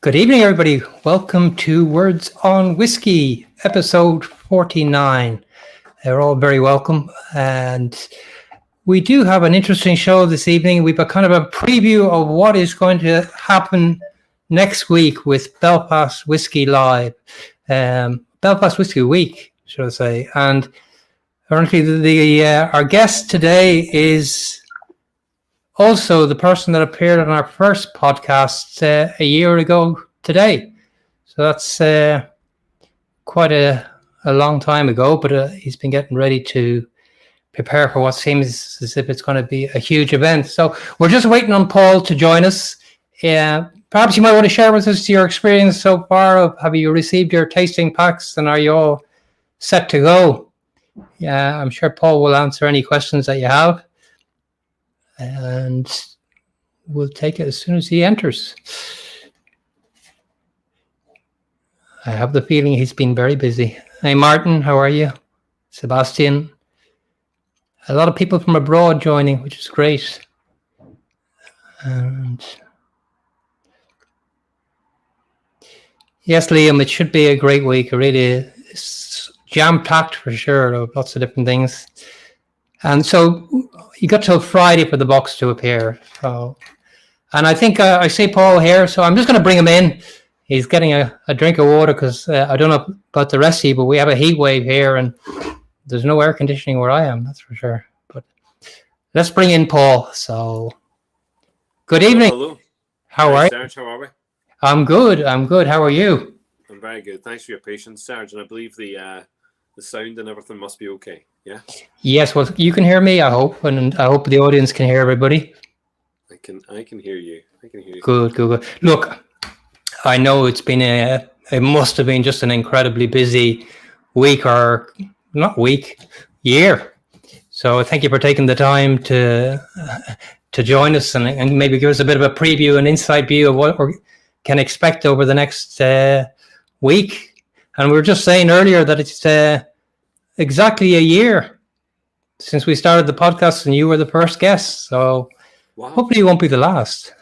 Good evening, everybody. Welcome to Words on Whiskey, episode 49. They're all very welcome. And we do have an interesting show this evening. We've got kind of a preview of what is going to happen next week with Belfast Whiskey Live. Belfast Whiskey Week, should I say. And currently, our guest today is also the person that appeared on our first podcast a year ago today. So that's quite a long time ago, but he's been getting ready to prepare for what seems as if it's going to be a huge event. So we're just waiting on Paul to join us. Perhaps you might want to share with us your experience so far. Have you received your tasting packs and are you all set to go? Yeah, I'm sure Paul will answer any questions that you have. And we'll take it as soon as he enters. I have the feeling he's been very busy. Hey, Martin, how are you? Sebastian. A lot of people from abroad joining, which is great. And yes, Liam, it should be a great week. It really is jam-packed for sure. Lots of different things. And so you got till Friday for the box to appear. So, and I think I see Paul here, so I'm just going to bring him in. He's getting a drink of water because I don't know about the rest of you, but we have a heat wave here and there's no air conditioning where I am, that's for sure. But let's bring in Paul. So, good evening. Hello. How are you? Serge, how are we? I'm good. How are you? I'm very good. Thanks for your patience, Serge. And I believe the sound and everything must be okay. Yeah. Yes. Well, you can hear me, I hope, and I hope the audience can hear everybody. I can hear you. I can hear you. Good. Look, I know it's been it must have been just an incredibly busy week, or not week, year. So thank you for taking the time to join us and maybe give us a bit of a preview, an inside view of what we can expect over the next week. And we were just saying earlier that it's exactly a year since we started the podcast and you were the first guest. So Wow. Hopefully you won't be the last.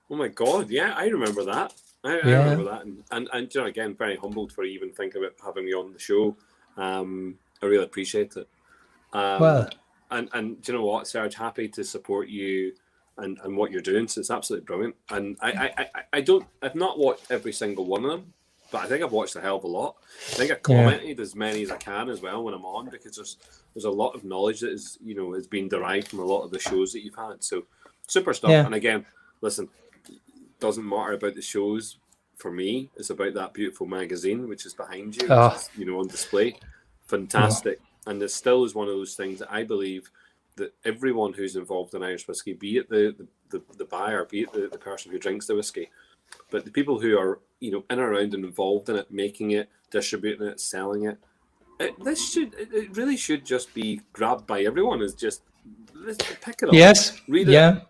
Oh my God. Yeah, I remember that. I remember that. And you know, again, very humbled for even thinking about having me on the show. I really appreciate it. And do you know what, Serge, happy to support you and what you're doing. So it's absolutely brilliant. And I've not watched every single one of them, but I think I've watched a hell of a lot. I think I've commented as many as I can as well when I'm on, because there's a lot of knowledge that is been derived from a lot of the shows that you've had. So super stuff. Yeah. And again, listen, doesn't matter about the shows for me. It's about that beautiful magazine which is behind you, which is, on display. Fantastic. And it still is one of those things that I believe that everyone who's involved in Irish whiskey, be it the buyer, be it the person who drinks the whiskey, but the people who are in and around and involved in it, making it, distributing it, selling it, it really should just be grabbed by everyone. Is just let's pick it up, yes, read it,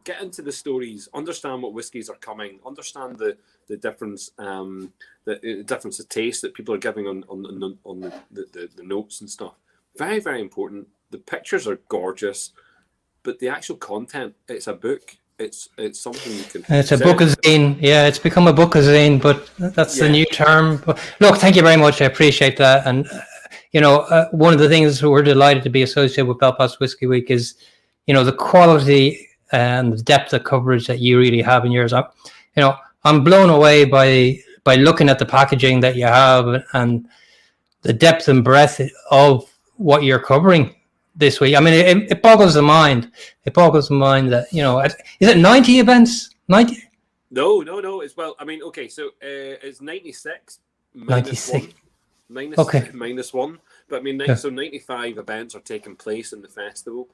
get into the stories, understand what whiskies are coming, understand the difference, the difference of taste that people are giving on the notes and stuff. Very, very important. The pictures are gorgeous, but the actual content, it's a book. It's something you can. It's a bookazine. Yeah, it's become a bookazine, but that's the new term. But look, thank you very much. I appreciate that. And one of the things we're delighted to be associated with Belfast Whiskey Week is, the quality and the depth of coverage that you really have in yours. I'm blown away by looking at the packaging that you have and the depth and breadth of what you're covering this week. I mean, it boggles the mind. It boggles the mind that, is it 90 events? 90? No. It's okay. So it's 96. 96. Minus one. But I mean, so 95 events are taking place in the festival.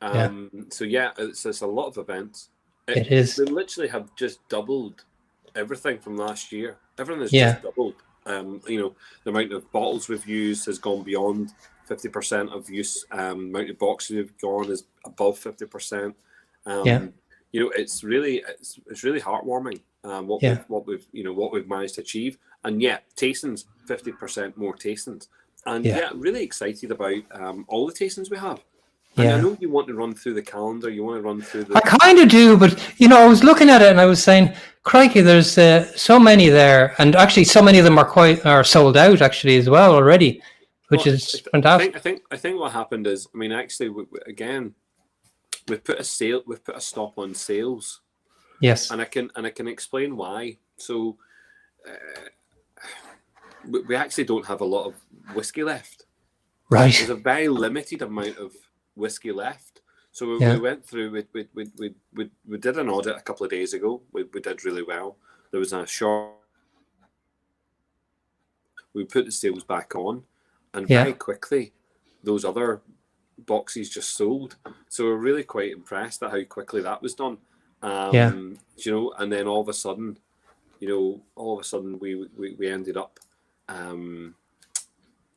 So it's a lot of events. It is. They literally have just doubled everything from last year. Everything has just doubled. The amount of bottles we've used has gone beyond 50% of use. Amount of boxes we've gone is above 50%. It's really heartwarming what we've managed to achieve. And tastings, 50% more tastings. And really excited about all the tastings we have. And I know you want to run through the calendar. You want to run through the... I kind of do, but, I was looking at it and I was saying, crikey, there's so many there. And actually, so many of them are sold out, actually, as well already, which is fantastic. I think what happened is, actually, again, we've put a stop on sales. Yes. And I can explain why. So we actually don't have a lot of whiskey left. Right. There's a very limited amount of whiskey left. So we went through. We did an audit a couple of days ago. We did really well. There was a short. We put the sales back on, and very quickly, those other boxes just sold. So we're really quite impressed at how quickly that was done. And then all of a sudden, we ended up,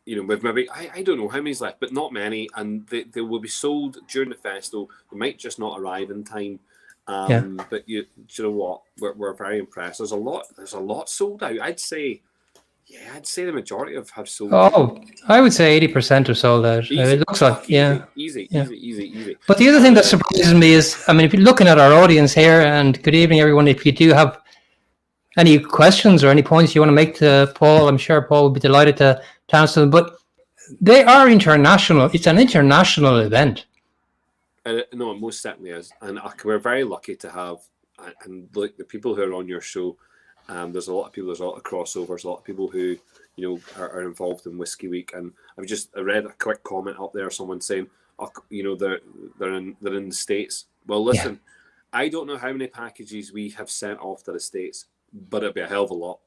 with maybe, I don't know how many's left, but not many, and they will be sold during the festival. They might just not arrive in time. But you know what? We're very impressed. There's a lot sold out. I'd say the majority have sold out. Oh, I would say 80% are sold out. Easy. It looks like, easy. But the other thing that surprises me is, if you're looking at our audience here, and good evening, everyone, if you do have any questions or any points you want to make to Paul, I'm sure Paul will be delighted to answer them. But they are international. It's an international event. No, it most certainly is. And we're very lucky to have, and like the people who are on your show, there's a lot of people, there's a lot of crossovers, a lot of people who, are involved in Whiskey Week. And I read a quick comment up there, someone saying, they're in the States. Well, listen, I don't know how many packages we have sent off to the States, but it'd be a hell of a lot.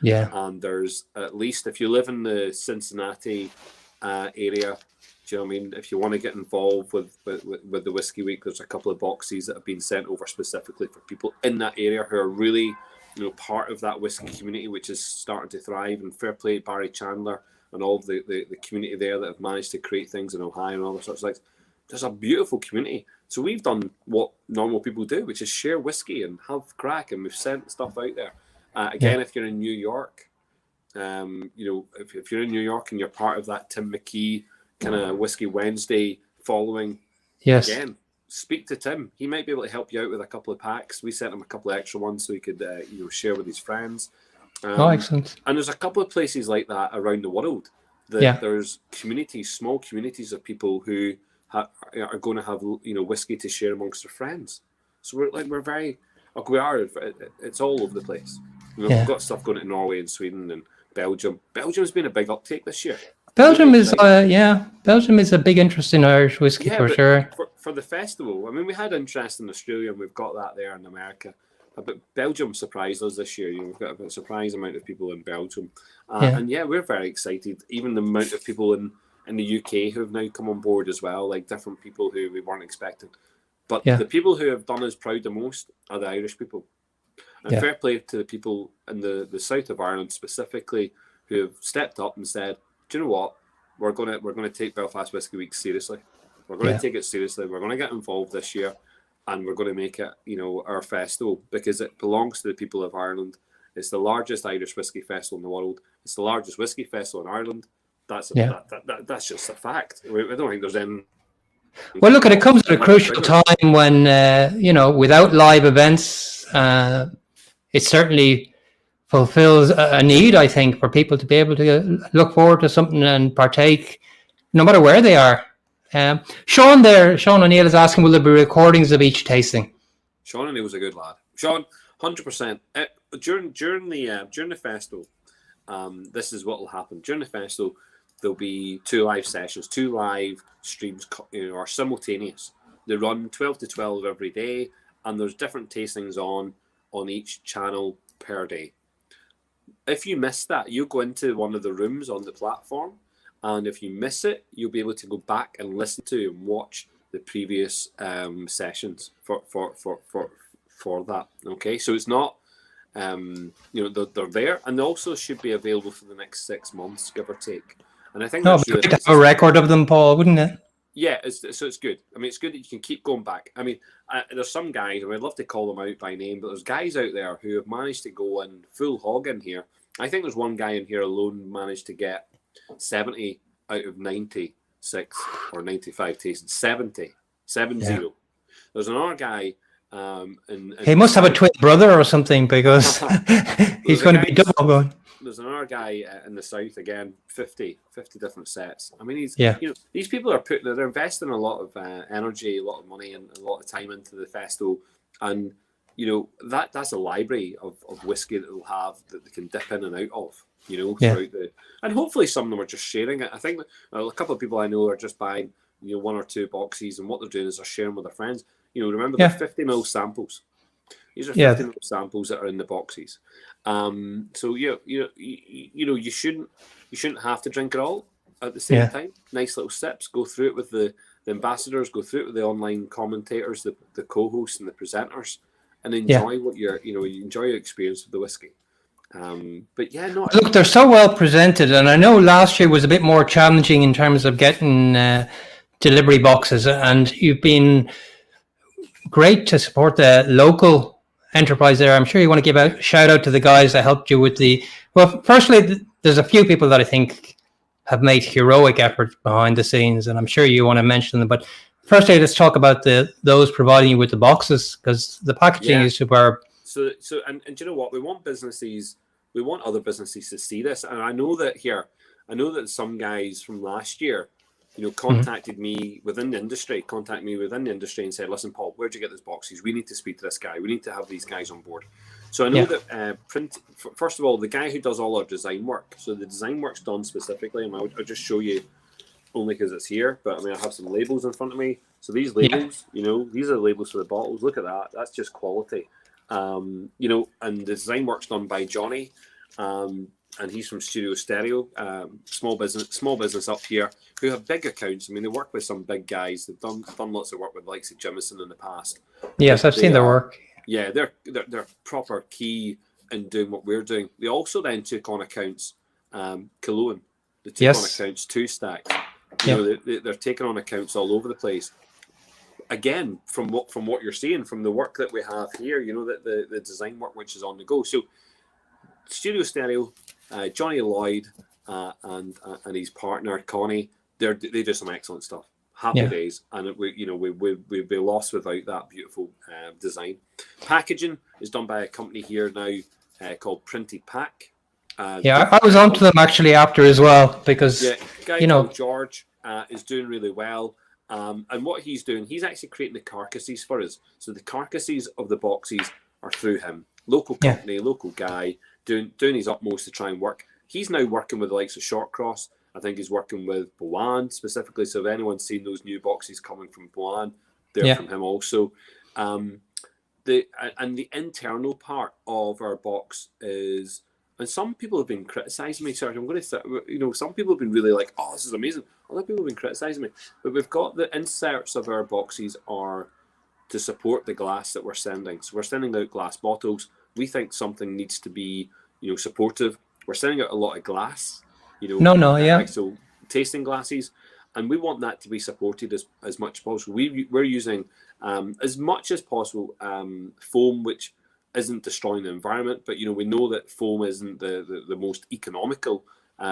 Yeah. And there's at least, if you live in the Cincinnati area, do you know what I mean? If you want to get involved with the Whiskey Week, there's a couple of boxes that have been sent over specifically for people in that area who are really, part of that whiskey community, which is starting to thrive. And fair play, Barry Chandler and all of the community there that have managed to create things in Ohio and all those sorts of things. There's a beautiful community. So we've done what normal people do, which is share whiskey and have crack, and we've sent stuff out there. If you're in New York, if you're in New York and you're part of that Tim McKee kind of Whiskey Wednesday following, again, speak to Tim. He might be able to help you out with a couple of packs. We sent him a couple of extra ones so he could, share with his friends. Excellent. And there's a couple of places like that around the world. There's communities, small communities of people who are going to have, whiskey to share amongst their friends. So it's all over the place. We've got stuff going to Norway and Sweden and Belgium. Belgium's been a big uptake this year. Belgium is a big interest in Irish whiskey for sure. For the festival, we had interest in Australia, and we've got that there in America. But Belgium surprised us this year. We've got a surprise amount of people in Belgium, and we're very excited. Even the amount of people in the UK who have now come on board as well, like different people who we weren't expecting. But the people who have done us proud the most are the Irish people. And fair play to the people in the south of Ireland specifically who have stepped up and said, do you know what? We're gonna take Belfast Whiskey Week seriously. We're going to take it seriously. We're going to get involved this year, and we're going to make it, our festival, because it belongs to the people of Ireland. It's the largest Irish whiskey festival in the world. It's the largest whiskey festival in Ireland. That's just a fact. I don't think there's any. Well, look, it comes at a crucial time when without live events, it certainly fulfills a need, I think, for people to be able to look forward to something and partake, no matter where they are. Sean O'Neill is asking, will there be recordings of each tasting? Sean O'Neill was a good lad. Sean, 100%. During the festival, this is what will happen. During the festival, there'll be 2 live sessions, 2 live streams, are simultaneous. They run 12 to 12 every day, and there's different tastings on each channel per day. If you miss that, you go into one of the rooms on the platform, and if you miss it, you'll be able to go back and listen to and watch the previous sessions for that. Okay, so it's not, they're there, and they also should be available for the next 6 months, give or take. And I think that's really a record of them, Paul, wouldn't it? Yeah, so it's good. It's good that you can keep going back. There's some guys, I'd love to call them out by name, but there's guys out there who have managed to go in full hog in here. I think there's one guy in here alone managed to get 70 out of 90 6 or 95 tasted 70. There's another guy. He must have a twin brother or something, because he's going to be double going. There's another guy in the south again, 50 different sets. I mean, these people are they're investing a lot of energy, a lot of money, and a lot of time into the festival, and that's a library of whiskey that they'll have that they can dip in and out of, throughout and hopefully some of them are just sharing it. I think a couple of people I know are just buying 1 or 2 boxes, and what they're doing is they're sharing with their friends. Remember, they're 50 ml samples. These are 50 ml samples that are in the boxes. So you shouldn't have to drink it all at the same time. Nice little sips. Go through it with the ambassadors. Go through it with the online commentators, the co-hosts, and the presenters, and enjoy what enjoy your experience of the whiskey. Look, they're so well presented, and I know last year was a bit more challenging in terms of getting delivery boxes, and you've been great to support the local enterprise there. I'm sure you want to give a shout out to the guys that helped you with firstly, there's a few people that I think have made heroic efforts behind the scenes, and I'm sure you want to mention them. But firstly, let's talk about those providing you with the boxes, because the packaging is superb. So and do you know what? We want other businesses to see this, and I know that some guys from last year, contacted me within the industry, and said, "Listen, Paul, where'd you get those boxes? We need to speak to this guy. We need to have these guys on board." So I know that first of all, the guy who does all our design work. So the design work's done specifically, and I'll just show you only because it's here. But I mean, I have some labels in front of me. So these labels, these are the labels for the bottles. Look at that. That's just quality. And the design work's done by Johnny. And he's from Studio Stereo, small business up here, who have big accounts. I mean, they work with some big guys. They've done lots of work with the likes of Jameson in the past. Yes, I've seen their work. Yeah, they're proper key in doing what we're doing. They also then took on accounts, Cologne. They took on accounts, Two Stack. They're taking on accounts all over the place. Again, from what you're seeing, from the work that we have here, that the design work which is on the go. So Studio Stereo, Johnny Lloyd and his partner Connie, they do some excellent stuff. Happy days, and we'd be lost without that beautiful design. Packaging is done by a company here now called Printed Pack. I was onto them actually after as well, because called George is doing really well. And what he's doing, he's actually creating the carcasses for us. So the carcasses of the boxes are through him. Local company, local guy, doing his utmost to try and work. He's now working with the likes of Shortcross. I think he's working with Boan specifically. So if anyone's seen those new boxes coming from Boan, they're from him also. The internal part of our box is, and some people have been criticizing me, Serge. I'm going to say, some people have been really like, "Oh, this is amazing." Other people have been criticizing me, but we've got the inserts of our boxes are to support the glass that we're sending. So we're sending out glass bottles. We think something needs to be, supportive. We're sending out a lot of glass, actual tasting glasses, and we want that to be supported as much as possible. We're using as much as possible foam, which isn't destroying the environment, but we know that foam isn't the most economical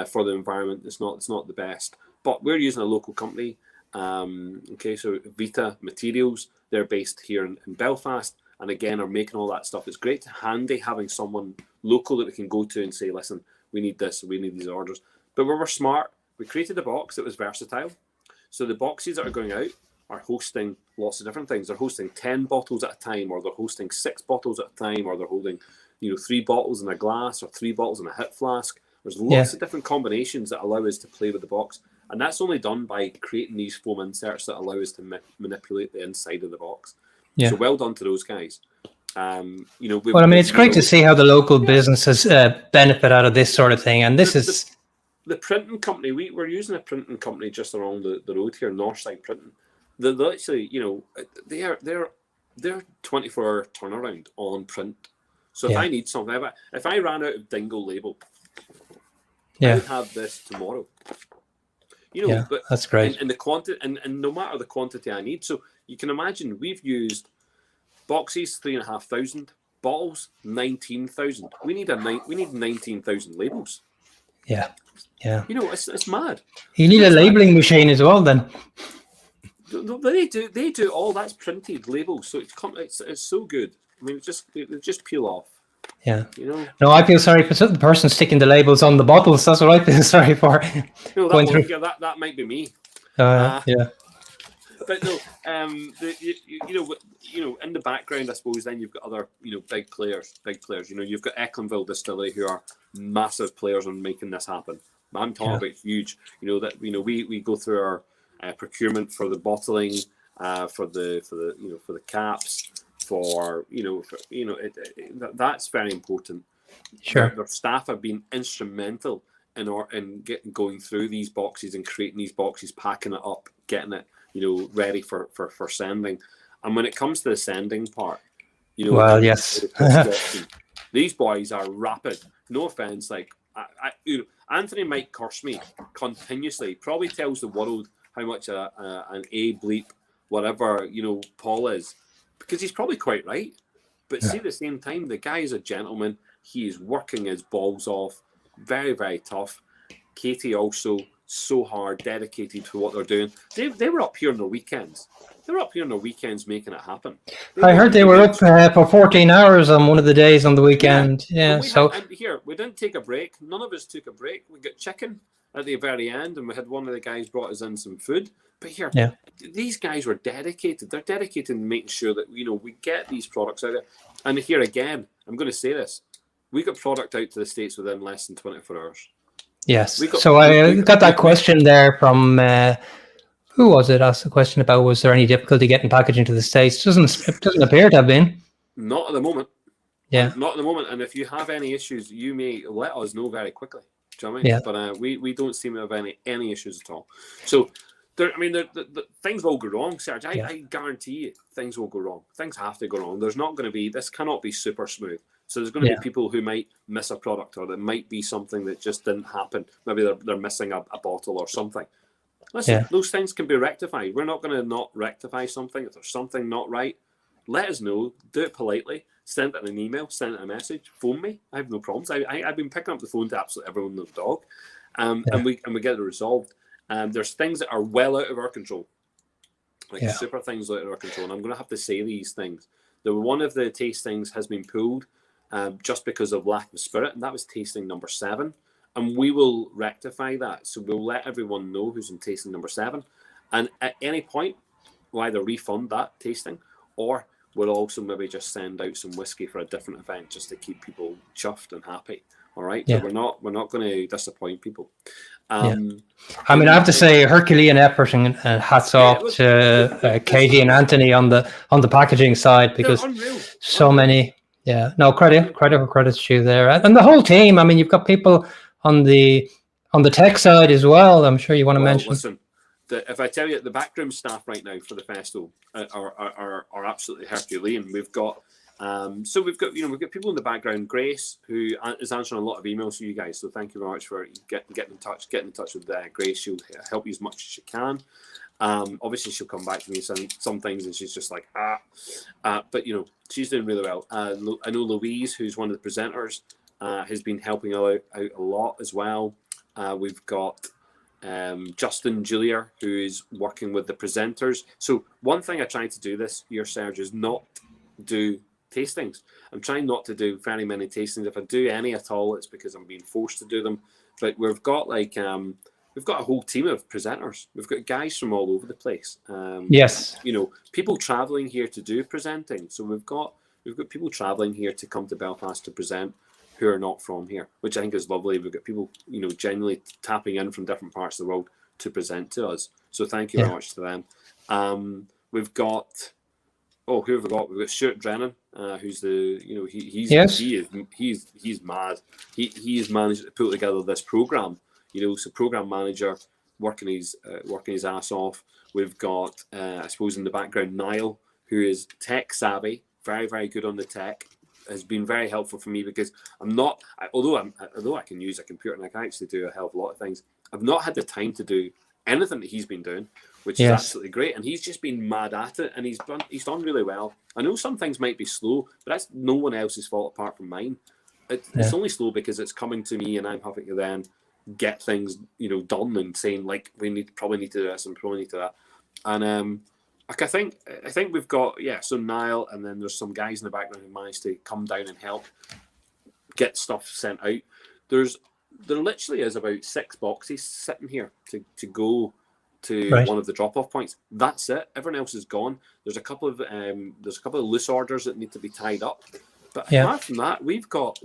for the environment. It's not the best, but we're using a local company. So Vita Materials, they're based here in Belfast, and again are making all that stuff. It's great, handy having someone local that we can go to and say, "Listen, we need this, we need these orders." But we were smart. We created a box that was versatile. So the boxes that are going out are hosting lots of different things. They're hosting 10 bottles at a time, or they're hosting 6 bottles at a time, or they're holding 3 bottles in a glass or 3 bottles in a hip flask. There's lots of different combinations that allow us to play with the box, and that's only done by creating these foam inserts that allow us to manipulate the inside of the box. So well done to those guys. It's great to see how the local businesses benefit out of this sort of thing, and this is the printing company. We're using a printing company just along the road here, Northside Printing. They're actually, they're 24-hour turnaround on print. So if I need something, if I ran out of Dingo label, I would have this tomorrow. But that's great. And the quantity, and no matter the quantity I need. So you can imagine we've used boxes 3,500, bottles 19,000. We need 19,000 labels. Yeah. Yeah. You know, it's mad. You need a labeling machine as well, then. They do all that's printed labels, so it's so good. I mean, they just peel off. Yeah. You know. No, I feel sorry for the person sticking the labels on the bottles. That's what I feel sorry for. No, that might be me. Yeah. But no, you know, in the background, I suppose then you've got other, you know, big players. You know, you've got Ecklandville Distillery, who are massive players on making this happen. I'm talking about huge. You know that, you know, we go through our procurement for the bottling, for the caps, that's very important. Sure. Their staff have been instrumental in going through these boxes and creating these boxes, packing it up, getting it, you know, ready for sending. And when it comes to the sending part, you know, well, yes, these boys are rapid. No offense, like you know, Anthony might curse me continuously. Probably tells the world how much an A bleep whatever, you know, Paul is, because he's probably quite right. But see, at the same time, the guy is a gentleman. He is working his balls off. Very, very tough. Katie also so hard, dedicated to what they're doing. They were up here on the weekends. They were up here on the weekends making it happen. I heard they were up for 14 hours on one of the days on the weekend. Yeah. And here, we didn't take a break. None of us took a break. We got chicken at the very end, and we had one of the guys brought us in some food. But here, these guys were dedicated. They're dedicated in making sure that, you know, we get these products out there. And here again, I'm going to say this. We got product out to the States within less than 24 hours. Yes. I got that question there from, who was it? Asked the question about, was there any difficulty getting packaging to the States? It doesn't appear to have been. Not at the moment. Yeah. Not at the moment. And if you have any issues, you may let us know very quickly. Do you know what I mean? Yeah. But we don't seem to have any issues at all. So, things will go wrong, Serge. I guarantee you things will go wrong. Things have to go wrong. This cannot be super smooth. So there's going to be people who might miss a product, or there might be something that just didn't happen. Maybe they're missing a bottle or something. Listen, those things can be rectified. We're not going to not rectify something. If there's something not right, let us know. Do it politely. Send it in an email. Send it a message. Phone me. I have no problems. I've been picking up the phone to absolutely everyone and their dog, and we get it resolved. There's things that are well out of our control, super things out of our control. And I'm going to have to say these things. One of the tastings has been pulled just because of lack of spirit, and that was tasting number 7. And we will rectify that. So we'll let everyone know who's in tasting number 7. And at any point, we'll either refund that tasting, or we'll also maybe just send out some whiskey for a different event just to keep people chuffed and happy. All right. Yeah. So we're not going to disappoint people. I mean, I have to say Herculean effort and hats off to Katie and Anthony on the packaging side, because so many. Yeah, no, credit for credit's due there, and the whole team. I mean, you've got people on the tech side as well. I'm sure you want to mention. Listen, if I tell you, the backroom staff right now for the festival are absolutely Herculean. We've got we've got people in the background. Grace, who is answering a lot of emails for you guys, so thank you very much for getting in touch with Grace. She'll help you as much as she can. Obviously she'll come back to me some things, and she's just like but you know, she's doing really well. I know Louise, who's one of the presenters, has been helping out a lot as well. We've got Justin Julia, who is working with the presenters. So one thing I tried to do this year, Serge, is not do tastings. I'm trying not to do very many tastings. If I do any at all, it's because I'm being forced to do them. But we've got we've got a whole team of presenters. We've got guys from all over the place. Yes. You know, people traveling here to do presenting. So we've got people traveling here to come to Belfast to present who are not from here, which I think is lovely. We've got people, you know, genuinely tapping in from different parts of the world to present to us. So thank you very much to them. We've got who have we got? We've got Stuart Drennan, who's the, you know, he's mad. He has managed to put together this program. You know, so program manager working his ass off. We've got I suppose in the background Niall, who is tech savvy, very, very good on the tech, has been very helpful for me, because although I can use a computer and I can actually do a hell of a lot of things, I've not had the time to do anything that he's been doing, which is absolutely great. And he's just been mad at it, and he's done really well. I know some things might be slow, but that's no one else's fault apart from mine. It's only slow because it's coming to me, and I'm having to then get things, done, and saying like we probably need to do this and probably need to that. And like I think we've got so Niall, and then there's some guys in the background who managed to come down and help get stuff sent out. There literally is about 6 boxes sitting here to go to one of the drop-off points. That's it. Everyone else is gone. There's a couple of loose orders that need to be tied up. But apart from that, we've got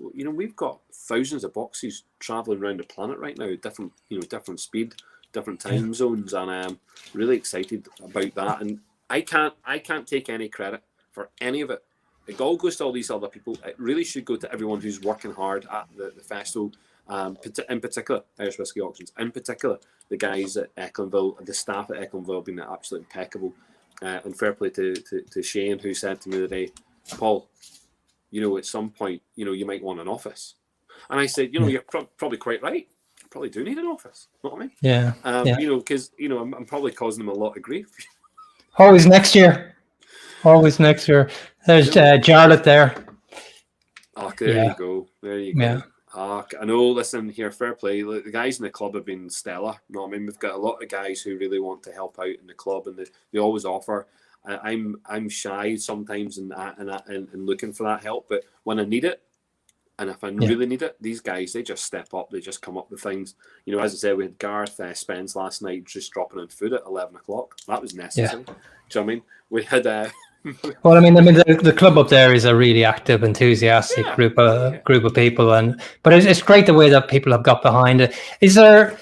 thousands of boxes traveling around the planet right now, different speed, different time zones, and I'm really excited about that. And I can't take any credit for any of it. It all goes to all these other people. It really should go to everyone who's working hard at the festival, in particular, Irish Whiskey Auctions, in particular, the guys at Ecklinville, the staff at Ecklinville have been absolutely impeccable. And fair play to Shane, who said to me the day, Paul, at some point, you might want an office. And I said, you're probably quite right. I probably do need an office. You know what I mean? Yeah. Because, I'm probably causing them a lot of grief. Always next year. There's Jarlath there. Oh, there you go. Yeah. I know, listen here, fair play. The guys in the club have been stellar. You know what I mean? We've got a lot of guys who really want to help out in the club, and they always offer. I'm shy sometimes in looking for that help, but when I need it, and if I really need it, these guys, they just step up. They just come up with things. As I said, we had Gareth Spence last night just dropping in food at 11 o'clock. That was necessary. Do you know what I mean? We had well, I mean, the club up there is a really active, enthusiastic group of people, but it's great the way that people have got behind it. Is there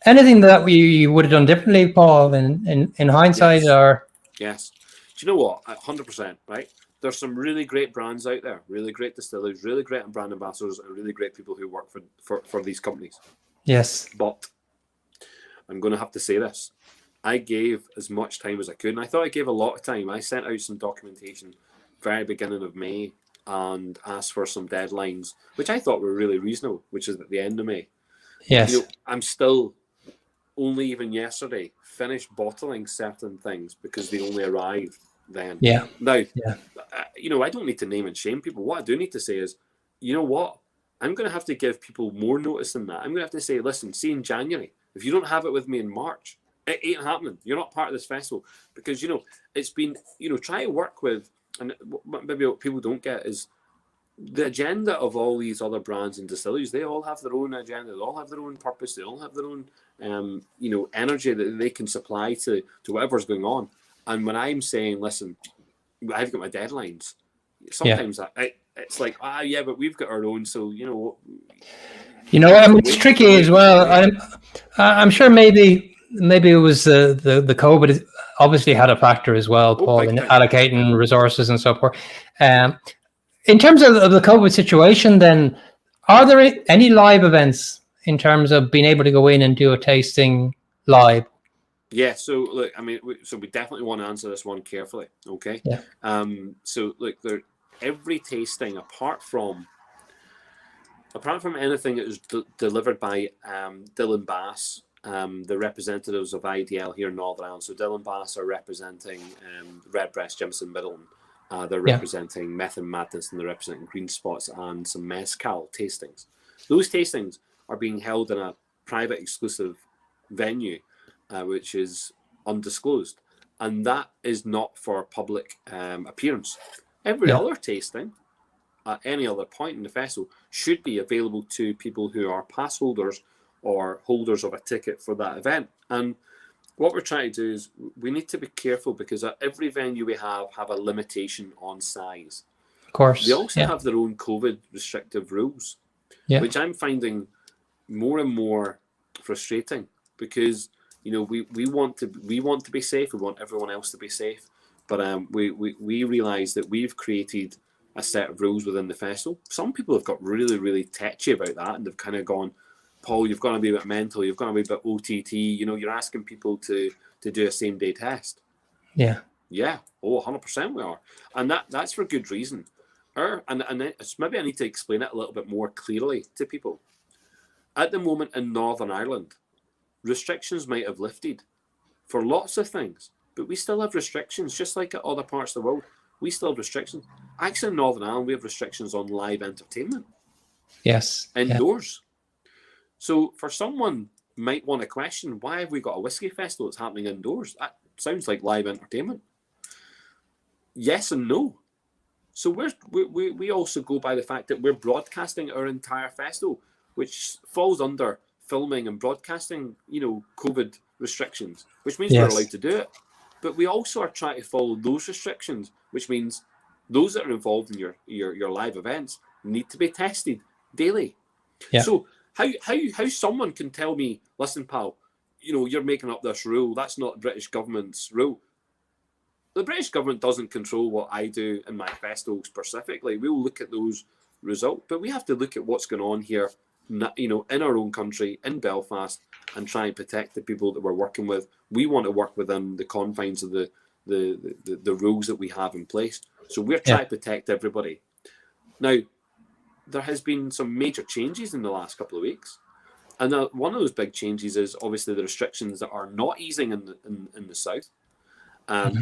anything that you would have done differently, Paul, in hindsight, or? Yes. Do you know what? 100%, right? There's some really great brands out there, really great distillers, really great brand ambassadors, and really great people who work for these companies. Yes. But I'm going to have to say this. I gave as much time as I could, and I thought I gave a lot of time. I sent out some documentation very beginning of May and asked for some deadlines, which I thought were really reasonable, which is at the end of May. Yes. I'm still only even yesterday finished bottling certain things because they only arrived then. Yeah. Now, I don't need to name and shame people. What I do need to say is, you know what? I'm going to have to give people more notice than that. I'm going to have to say, listen, see in January, if you don't have it with me in March, it ain't happening. You're not part of this festival because, it's been, try to work with, and maybe what people don't get is the agenda of all these other brands and distilleries. They all have their own agenda. They all have their own purpose. They all have their own, energy that they can supply to whatever's going on. And when I'm saying, listen, I've got my deadlines, sometimes it's like, but we've got our own. So, it's tricky as well. I'm sure maybe it was the COVID obviously had a factor as well, Paul, in allocating resources and so forth. In terms of the COVID situation, then, are there any live events in terms of being able to go in and do a tasting live? Yeah, so look, I mean, we definitely want to answer this one carefully, okay? Yeah. So look, every tasting apart from anything that was delivered by Dylan Bass, the representatives of IDL here in Northern Ireland. So Dylan Bass are representing Redbreast, Jimson, Middleton. They're representing Meth and Madness, and they're representing Green Spots and some Mezcal tastings. Those tastings are being held in a private, exclusive venue, which is undisclosed, and that is not for public appearance. Every other tasting at any other point in the festival should be available to people who are pass holders or holders of a ticket for that event. And what we're trying to do is we need to be careful because at every venue we have a limitation on size. Of course. They also have their own COVID restrictive rules, which I'm finding more and more frustrating because we want to be safe. We want everyone else to be safe, but we realise that we've created a set of rules within the festival. Some people have got really, really touchy about that, and they've kind of gone, Paul, you've got to be a bit mental. You've got to be a bit OTT. You're asking people to do a same day test. Yeah. Yeah. Oh, 100% we are, and that's for good reason. And maybe I need to explain it a little bit more clearly to people. At the moment in Northern Ireland, restrictions might have lifted for lots of things, but we still have restrictions, just like at other parts of the world. We still have restrictions. Actually, in Northern Ireland, we have restrictions on live entertainment. Yes. Indoors. So for someone might want to question, why have we got a whiskey festival that's happening indoors? That sounds like live entertainment. Yes and no. So we also go by the fact that we're broadcasting our entire festival, which falls under filming and broadcasting, COVID restrictions, which means we're allowed to do it. But we also are trying to follow those restrictions, which means those that are involved in your live events need to be tested daily. Yeah. So how someone can tell me, listen, pal, you're making up this rule. That's not the British government's rule. The British government doesn't control what I do in my festival specifically. We'll look at those results, but we have to look at what's going on here, in our own country, in Belfast, and try and protect the people that we're working with. We want to work within the confines of the rules that we have in place. So we're trying to protect everybody. Now, there has been some major changes in the last couple of weeks. And one of those big changes is obviously the restrictions that are not easing in the south.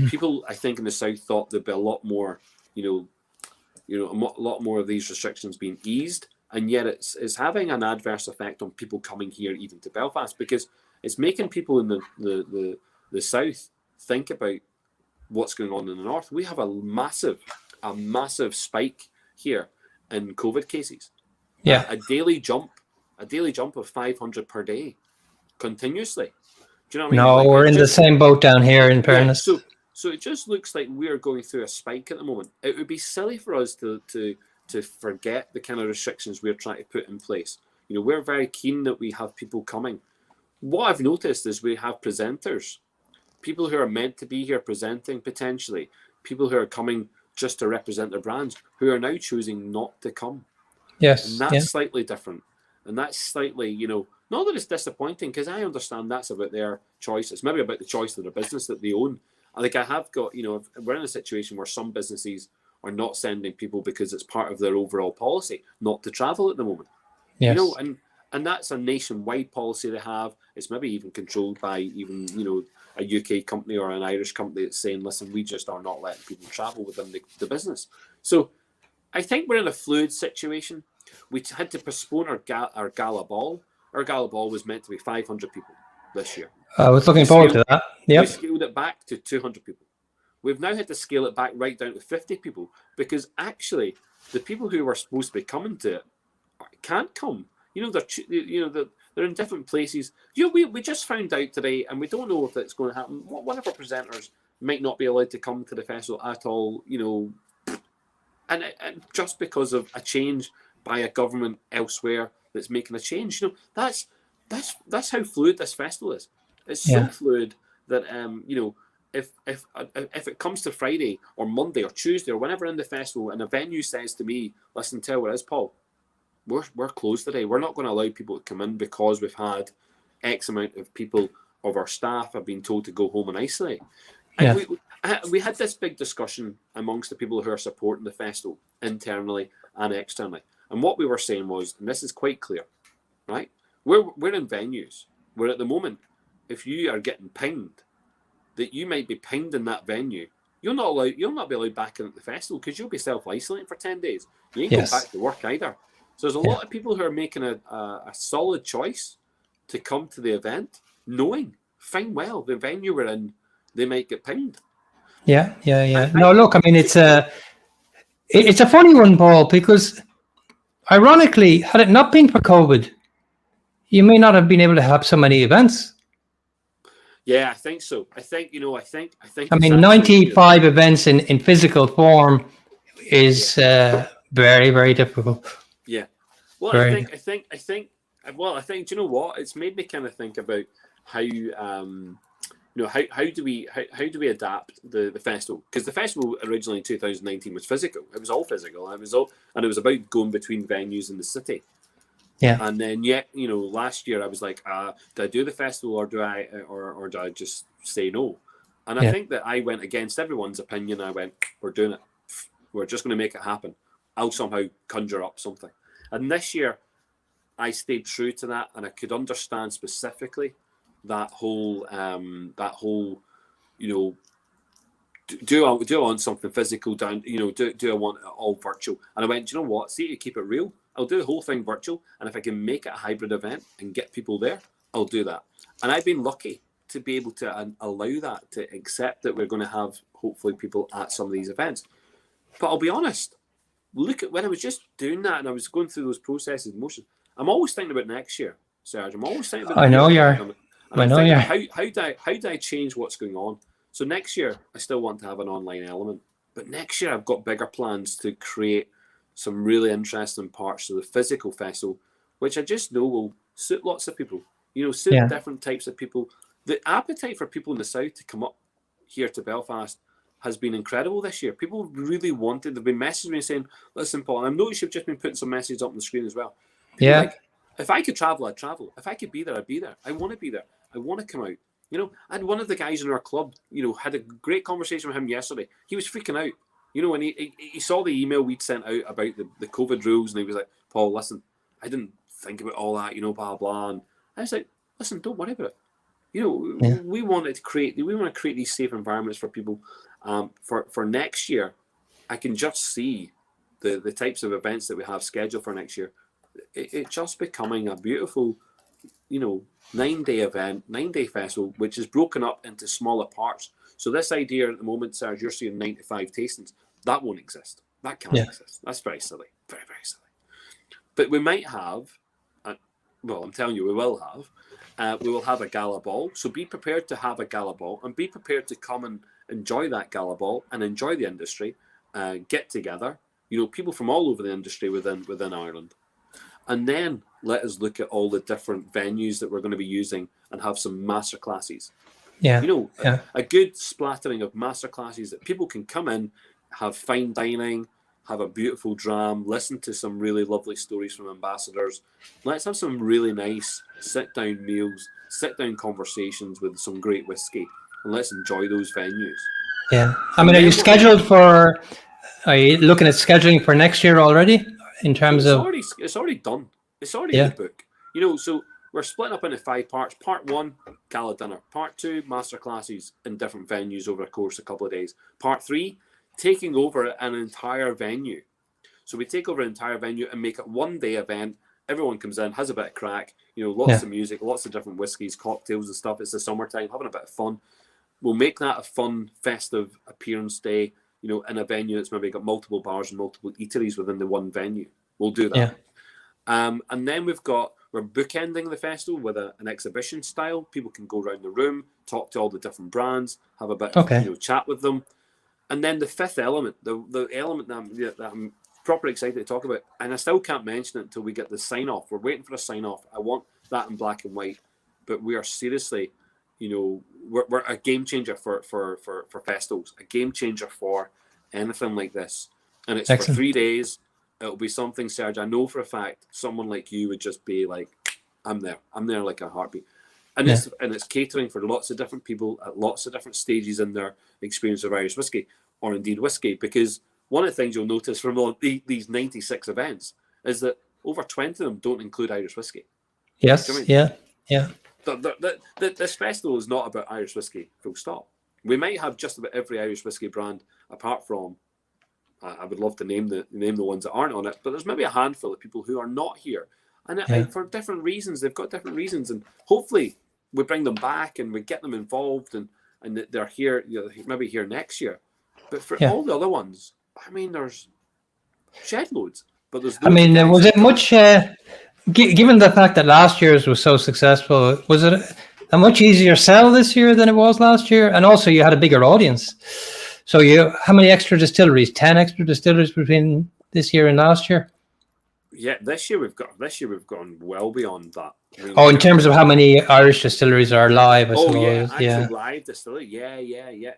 People, I think, in the south thought there'd be a lot more, a lot more of these restrictions being eased, and yet it's having an adverse effect on people coming here, even to Belfast, because it's making people in the south think about what's going on in the north. We have a massive spike here in COVID cases. Yeah, a daily jump of 500 per day, continuously. Do you know what I mean? No, we're in the same boat down here, in fairness. So it just looks like we're going through a spike at the moment. It would be silly for us to forget the kind of restrictions we're trying to put in place. We're very keen that we have people coming. What I've noticed is we have presenters, people who are meant to be here presenting potentially, people who are coming just to represent their brands, who are now choosing not to come. Yes. And that's slightly different. And that's slightly, not that it's disappointing, because I understand that's about their choice. It's maybe about the choice of the business that they own. I have got, we're in a situation where some businesses are not sending people because it's part of their overall policy not to travel at the moment. Yes. And that's a nationwide policy they have. It's maybe even controlled by even, a UK company or an Irish company that's saying, listen, we just are not letting people travel within the business. So I think we're in a fluid situation. We had to postpone our gala ball. Our gala ball was meant to be 500 people this year. I was looking forward to that. Yep. We scaled it back to 200 people. We've now had to scale it back right down to 50 people, because actually the people who were supposed to be coming to it can't come. They're in different places. We just found out today, and we don't know if it's going to happen. One of our presenters might not be allowed to come to the festival at all. And just because of a change by a government elsewhere that's making a change, that's how fluid this festival is. It's so fluid that if it comes to Friday or Monday or Tuesday or whenever in the festival, and a venue says to me, listen, tell what it is, Paul, we're closed today. We're not going to allow people to come in because we've had X amount of people of our staff have been told to go home and isolate. Yeah. And we had this big discussion amongst the people who are supporting the festival, internally and externally. And what we were saying was, and this is quite clear, right? We're in venues where at the moment, if you are getting pinged, that you might be pinged in that venue, you'll not be allowed back in at the festival, because you'll be self-isolating for 10 days. You ain't going back to work either. So there's a lot of people who are making a solid choice to come to the event, knowing fine well the venue we're in, they might get pinged. Yeah. No, look, I mean, it's a funny one, Paul, because ironically, had it not been for COVID, you may not have been able to have so many events. Yeah, I think so. I think. I mean, 95 events in physical form is very, very difficult. Yeah. Well, I think. Well, I think. Do you know what? It's made me kind of think about how how do we adapt the festival? Because the festival originally in 2019 was physical. It was all physical. And it was about going between venues in the city. Yeah. And then last year I was like, do I do the festival or do I just say no? And I think that I went against everyone's opinion. I went, we're doing it. We're just going to make it happen. I'll somehow conjure up something. And this year I stayed true to that, and I could understand specifically that whole do I want something physical down, do I want it all virtual? And I went, do you know what, see, to keep it real, I'll do the whole thing virtual. And if I can make it a hybrid event and get people there, I'll do that. And I've been lucky to be able to allow that, to accept that we're going to have, hopefully, people at some of these events. But I'll be honest, look at when I was just doing that and I was going through those processes, motions, I'm always thinking about next year, Serge. I'm always thinking about I know you're. And I'm thinking, how do I change what's going on? So next year, I still want to have an online element. But next year, I've got bigger plans to create some really interesting parts of the physical festival, which I just know will suit lots of people, suit different types of people. The appetite for people in the South to come up here to Belfast has been incredible this year. People really wanted, they've been messaging me saying, listen, Paul, and I've noticed you've just been putting some messages up on the screen as well. People like, if I could travel, I'd travel. If I could be there, I'd be there. I want to be there. I want to come out. I had one of the guys in our club, had a great conversation with him yesterday. He was freaking out. When he saw the email we'd sent out about the COVID rules, and he was like, Paul, listen, I didn't think about all that, blah, blah. And I was like, listen, don't worry about it. We want to create these safe environments for people. For next year, I can just see the types of events that we have scheduled for next year. It just becoming a beautiful, 9-day event, 9-day festival, which is broken up into smaller parts. So this idea at the moment, Serge, you're seeing 95 tastings. That won't exist. That can't exist. That's very silly. Very, very silly. But we might have, I'm telling you, we will have a gala ball. So be prepared to have a gala ball and be prepared to come and enjoy that gala ball and enjoy the industry, get together, people from all over the industry within Ireland. And then let us look at all the different venues that we're going to be using and have some master classes. A good splattering of master classes that people can come in, have fine dining, have a beautiful dram, listen to some really lovely stories from ambassadors. Let's have some really nice sit-down meals, sit-down conversations with some great whiskey, and let's enjoy those venues. Yeah. I mean, are you looking at scheduling for next year already in terms of... It's already done. It's already in the book. So we're splitting up into 5 parts. Part 1, gala dinner. Part 2, master classes in different venues over the course of a couple of days. Part 3, taking over an entire venue. So we take over an entire venue and make it 1-day event. Everyone comes in, has a bit of crack, lots of music, lots of different whiskies, cocktails and stuff. It's the summertime, having a bit of fun. We'll make that a fun, festive appearance day, in a venue that's maybe got multiple bars and multiple eateries within the one venue. We'll do that. Yeah. And then we're bookending the festival with an exhibition style. People can go around the room, talk to all the different brands, have a bit of chat with them. And then the 5th element, the element that I'm properly excited to talk about, and I still can't mention it until we get the sign-off. We're waiting for a sign-off. I want that in black and white. But we are seriously, we're a game changer for festivals, a game changer for anything like this. And it's for 3 days. It'll be something, Serge, I know for a fact someone like you would just be like, I'm there like a heartbeat. And it's catering for lots of different people at lots of different stages in their experience of Irish whiskey, or indeed whiskey, because one of the things you'll notice from all these 96 events is that over 20 of them don't include Irish whiskey. Yes, you know what I mean? yeah. This festival is not about Irish whiskey, full stop. We might have just about every Irish whiskey brand, apart from, I would love to name the ones that aren't on it, but there's maybe a handful of people who are not here. And for different reasons, they've got different reasons. And hopefully we bring them back and we get them involved and they're here, maybe here next year. But for all the other ones, I mean, there's shed loads. But there's was it much, given the fact that last year's was so successful, was it a much easier sell this year than it was last year? And also you had a bigger audience. So how many extra distilleries? 10 extra distilleries between this year and last year? Yeah, this year we've gone well beyond that. I mean, in terms of how many Irish distilleries are live, I suppose. Actual live distillery. Yeah.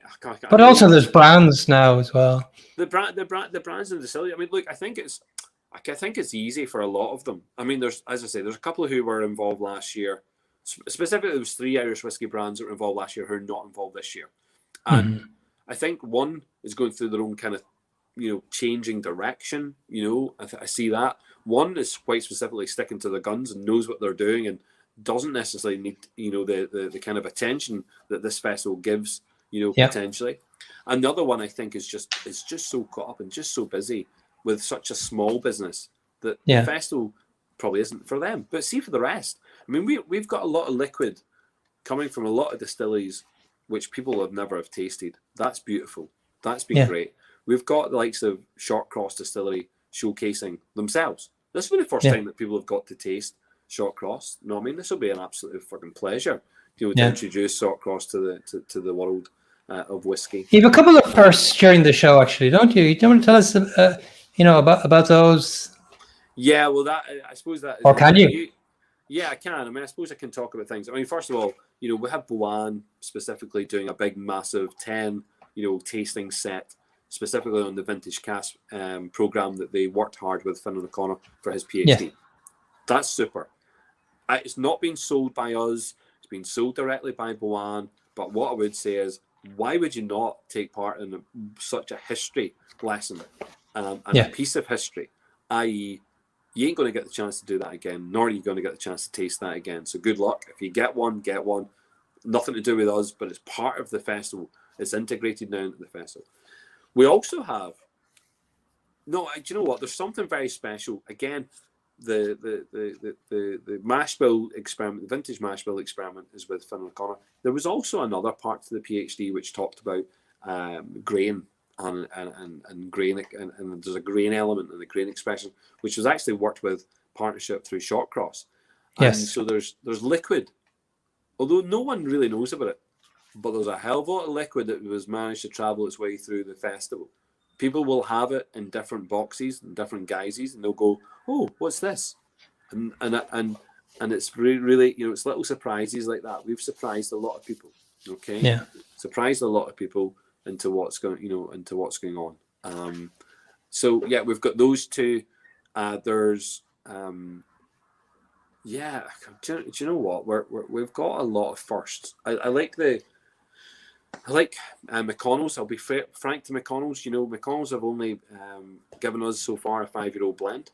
But also there's brands now as well. The brands and distillery. I mean, look, I think it's easy for a lot of them. I mean, there's a couple who were involved last year. Specifically, there was 3 Irish whiskey brands that were involved last year who are not involved this year. And I think one is going through their own kind of, changing direction. I see that. One is quite specifically sticking to the guns and knows what they're doing and doesn't necessarily need, the kind of attention that this festival gives, potentially. And the other one I think is just so caught up and just so busy with such a small business that the festival probably isn't for them. But see, for the rest, I mean, we've got a lot of liquid coming from a lot of distilleries which people have never have tasted. That's beautiful. That's been great. We've got the likes of Shotcross Distillery showcasing themselves. This will be the first time that people have got to taste Shotcross. You know what I mean? This will be an absolute fucking pleasure, to introduce Shotcross to the world of whiskey. You have a couple of firsts during the show, actually, don't you? You don't want to tell us, about those? Yeah, well, I suppose that. Or can you? Yeah, I can. I mean, I suppose I can talk about things. I mean, first of all, we have Boan specifically doing a big, massive 10, tasting set specifically on the Vintage Cask program that they worked hard with Finn O'Connor for his PhD. Yeah. That's super. It's not been sold by us. It's been sold directly by Boan. But what I would say is, why would you not take part in such a history lesson and a piece of history, i.e., you ain't going to get the chance to do that again, nor are you going to get the chance to taste that again. So good luck. If you get one, get one. Nothing to do with us, but it's part of the festival. It's integrated now into the festival. We also have... No, do you know what? There's something very special. Again, the mash bill experiment, the vintage mash bill experiment is with Finn O'Connor. There was also another part to the PhD which talked about grain and grain, and there's a grain element in the grain expression, which was actually worked with partnership through Shotcross. Yes. And so there's liquid, although no one really knows about it, but there's a hell of a lot of liquid that was managed to travel its way through the festival. People will have it in different boxes and different guises, and they'll go, "Oh, what's this?" And it's really, it's little surprises like that. We've surprised a lot of people. Okay. Yeah. Surprised a lot of people into what's going on. So yeah, we've got those two. There's do you know what? We've got a lot of firsts. I like McConnell's. I'll be frank to McConnell's. McConnell's have only given us so far a 5-year-old blend.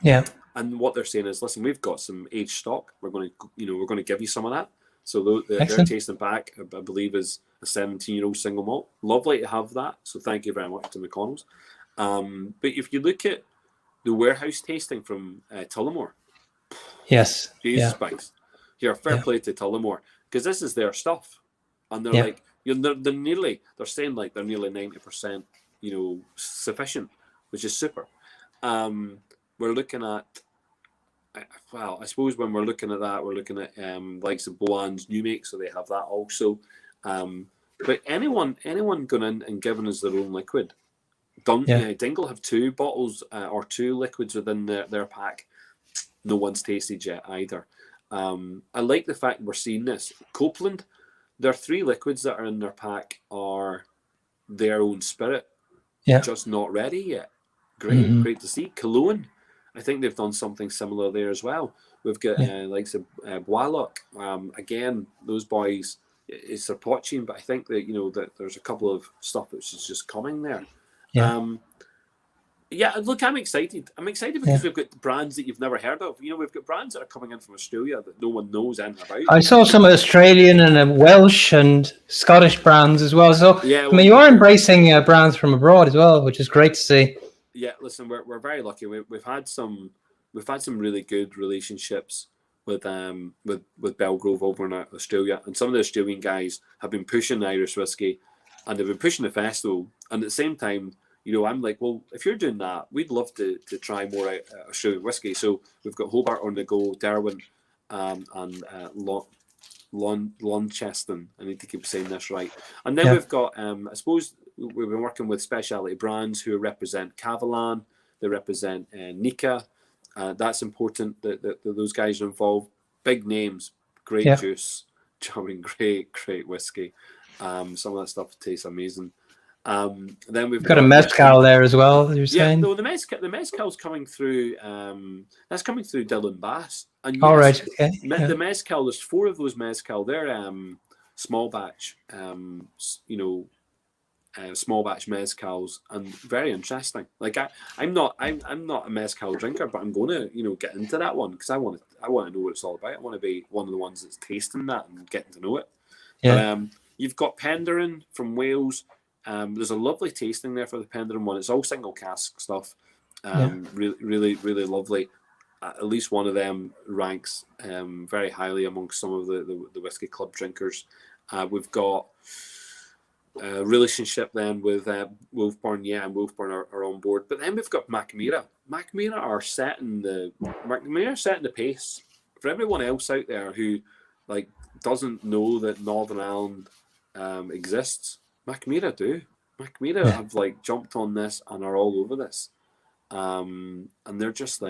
Yeah. And what they're saying is, listen, we've got some aged stock. We're going to give you some of that. So their tasting back, I believe, is a 17-year-old single malt. Lovely to have that. So thank you very much to McConnell's. But if you look at the warehouse tasting from Tullamore, yes, Jesus Christ, here, fair play to Tullamore, because this is their stuff, and they're like, they're saying like they're nearly 90%, sufficient, which is super. We're looking at, well, I suppose when we're looking at that, we're looking at likes of Boan's new make, so they have that also. But anyone going in and giving us their own liquid. Dingle have 2 bottles or 2 liquids within their pack. No one's tasted yet either. I like the fact we're seeing this. Copeland, their 3 liquids that are in their pack are their own spirit, just not ready yet. Great to see. Cologne, I think they've done something similar there as well. We've got likes of Boilock. Again, those boys, it's their potching, but I think that that there's a couple of stuff which is just coming there. Look, I'm excited. Because we've got brands that you've never heard of. We've got brands that are coming in from Australia that no one knows anything about. I saw some Australian and Welsh and Scottish brands as well. So you are embracing brands from abroad as well, which is great to see. Yeah, listen, we're very lucky. We've had some really good relationships with Belgrove over in Australia, and some of the Australian guys have been pushing Irish whiskey, and they've been pushing the festival. And at the same time, I'm like, well, if you're doing that, we'd love to try more Australian whiskey. So we've got Hobart on the go, Derwent, and Launceston. I need to keep saying this right. And then we've got, I suppose, we've been working with specialty brands who represent Cavalan, they represent Nika. That's important that those guys are involved. Big names, great juice, charming, great whiskey. Some of that stuff tastes amazing. Then we've got a mezcal there as well. You're saying? No, the mezcal's coming through. That's coming through Dillon Bass. And all right, okay. The mezcal. There's 4 of those mezcal. They're small batch. Small batch mezcals, and very interesting. Like I'm not a mezcal drinker, but I'm going to get into that one because I want to know what it's all about. I want to be one of the ones that's tasting that and getting to know it. But, you've got Penderyn from Wales. There's a lovely tasting there for the Penderyn one. It's all single cask stuff. Really lovely. At least one of them ranks very highly amongst some of the whiskey club drinkers. We've got a relationship then with Wolfburn, and Wolfburn are on board. But then we've got Macmira. Macmira are setting the pace for everyone else out there who doesn't know that Northern Ireland exists. Macmira do. Macmira have jumped on this and are all over this. And they're just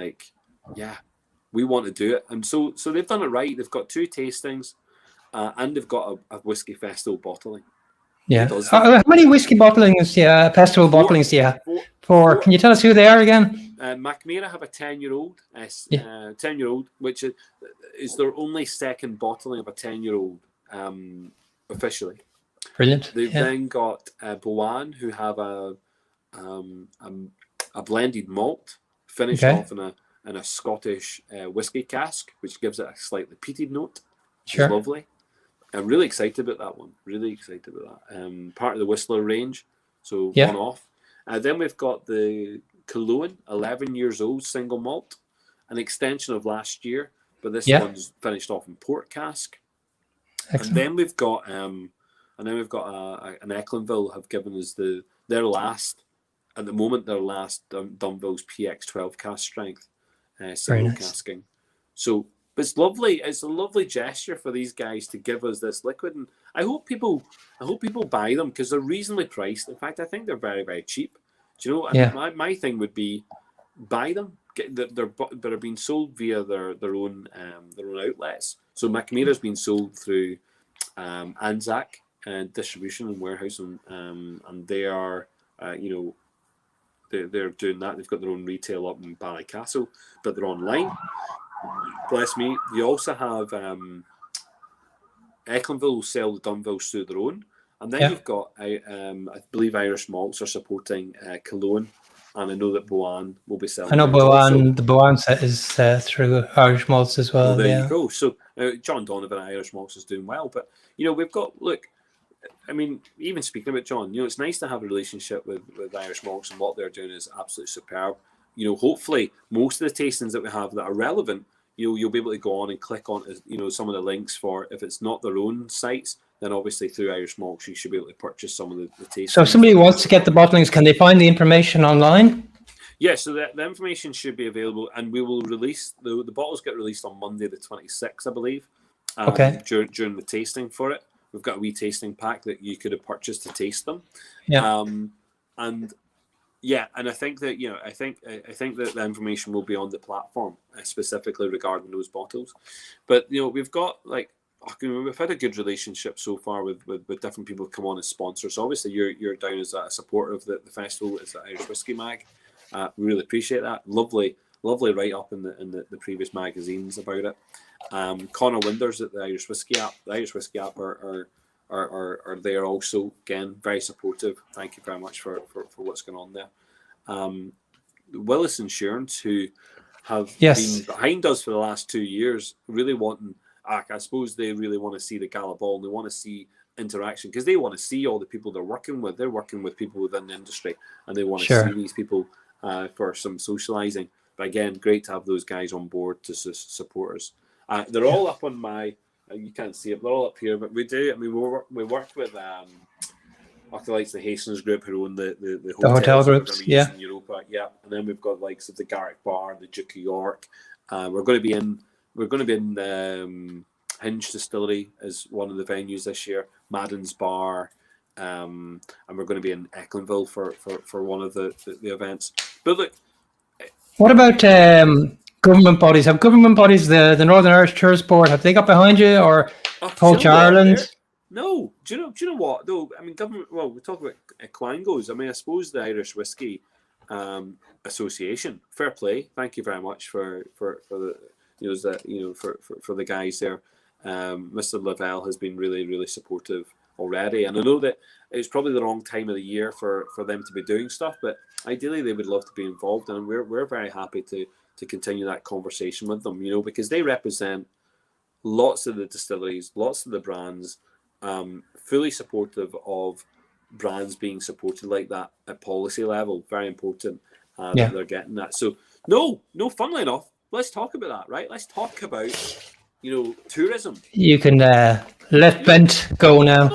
we want to do it. And so they've done it right. They've got 2 tastings and they've got a whiskey festival bottling. Yeah. How many whiskey bottlings, festival bottlings do you have? Four. Can you tell us who they are again? Macmira have a 10-year-old, 10-year-old, which is their only second bottling of a 10-year-old officially. Brilliant. They've then got Boan, who have a blended malt finished off in a Scottish whiskey cask, which gives it a slightly peated note. Sure. It's lovely. I'm really excited about that one. Really excited about that. Part of the Whistler range, so one off. Then we've got the Cologne, 11 years old, single malt, an extension of last year, but this one's finished off in port cask. Excellent. And then we've got an Ecklinville have given us their last Dunville's PX12 cask strength single casking. So. But it's lovely. It's a lovely gesture for these guys to give us this liquid, and I hope people buy them because they're reasonably priced. In fact, I think they're very, very cheap. Do you know? And my thing would be buy them. They're being sold via their own outlets. So Macmira's been sold through Anzac distribution and warehouse, and they are they're doing that. They've got their own retail up in Ballycastle, but they're online. Bless me. You also have Ecklinville will sell the Dunvilles through their own, and then you've got I believe Irish Malts are supporting Cologne, and I know that Boan will be selling. I know Boan. The Boan set is through Irish Malts as well. Well, there you go. So John Donovan at Irish Malts is doing well, but we've got even speaking about John, it's nice to have a relationship with Irish Malts, and what they're doing is absolutely superb. Hopefully most of the tastings that we have that are relevant, you'll be able to go on and click on some of the links for, if it's not their own sites, then obviously through Irish Malts you should be able to purchase some of the tastings. So if somebody wants to get the bottlings, can they find the information online? Yeah, so the information should be available, and we will release the bottles get released on Monday the 26th, I believe. During the tasting for it, we've got a wee tasting pack that you could have purchased to taste them. And I think that I think that the information will be on the platform specifically regarding those bottles. But we've got we've had a good relationship so far with different people who come on as sponsors. So obviously you're down as a supporter of the festival as the Irish Whiskey Mag. We really appreciate that. Lovely write up in the previous magazines about it. Connor Winders at the Irish Whiskey app. The Irish Whiskey app are there also. Again, very supportive. Thank you very much for what's going on there. Willis Insurance, who have been behind us for the last 2 years, really wanting, I suppose they really want to see the Gala Ball, and they want to see interaction because they want to see all the people they're working with. They're working with people within the industry, and they want to see these people for some socialising. But again, great to have those guys on board to support us. They're all up on my. You can't see it. They're all up here, but we do. I mean, we work with the Hastings Group, who own the hotel groups. In Europa, and then we've got likes of the Garrick Bar, the Duke of York. We're going to be in Hinge Distillery as one of the venues this year. Madden's Bar, and we're going to be in Ecklinville for one of the events. But look, what about government bodies? Have government bodies, the Northern Irish Tourist Board, have they got behind you, or Culture Ireland? No. Do you know what though? I mean, government. Well, we talk about Quangos. I mean, I suppose the Irish Whiskey Association. Fair play. Thank you very much for the for the guys there. Mr. Lavelle has been really, really supportive already, and I know that it's probably the wrong time of the year for them to be doing stuff, but ideally they would love to be involved, and we're very happy to continue that conversation with them, because they represent lots of the distilleries, lots of the brands, fully supportive of brands being supported like that at policy level. Very important. that they're getting that. So no, funnily enough, let's talk about that, right? Let's talk about, tourism. You can let Bent go now.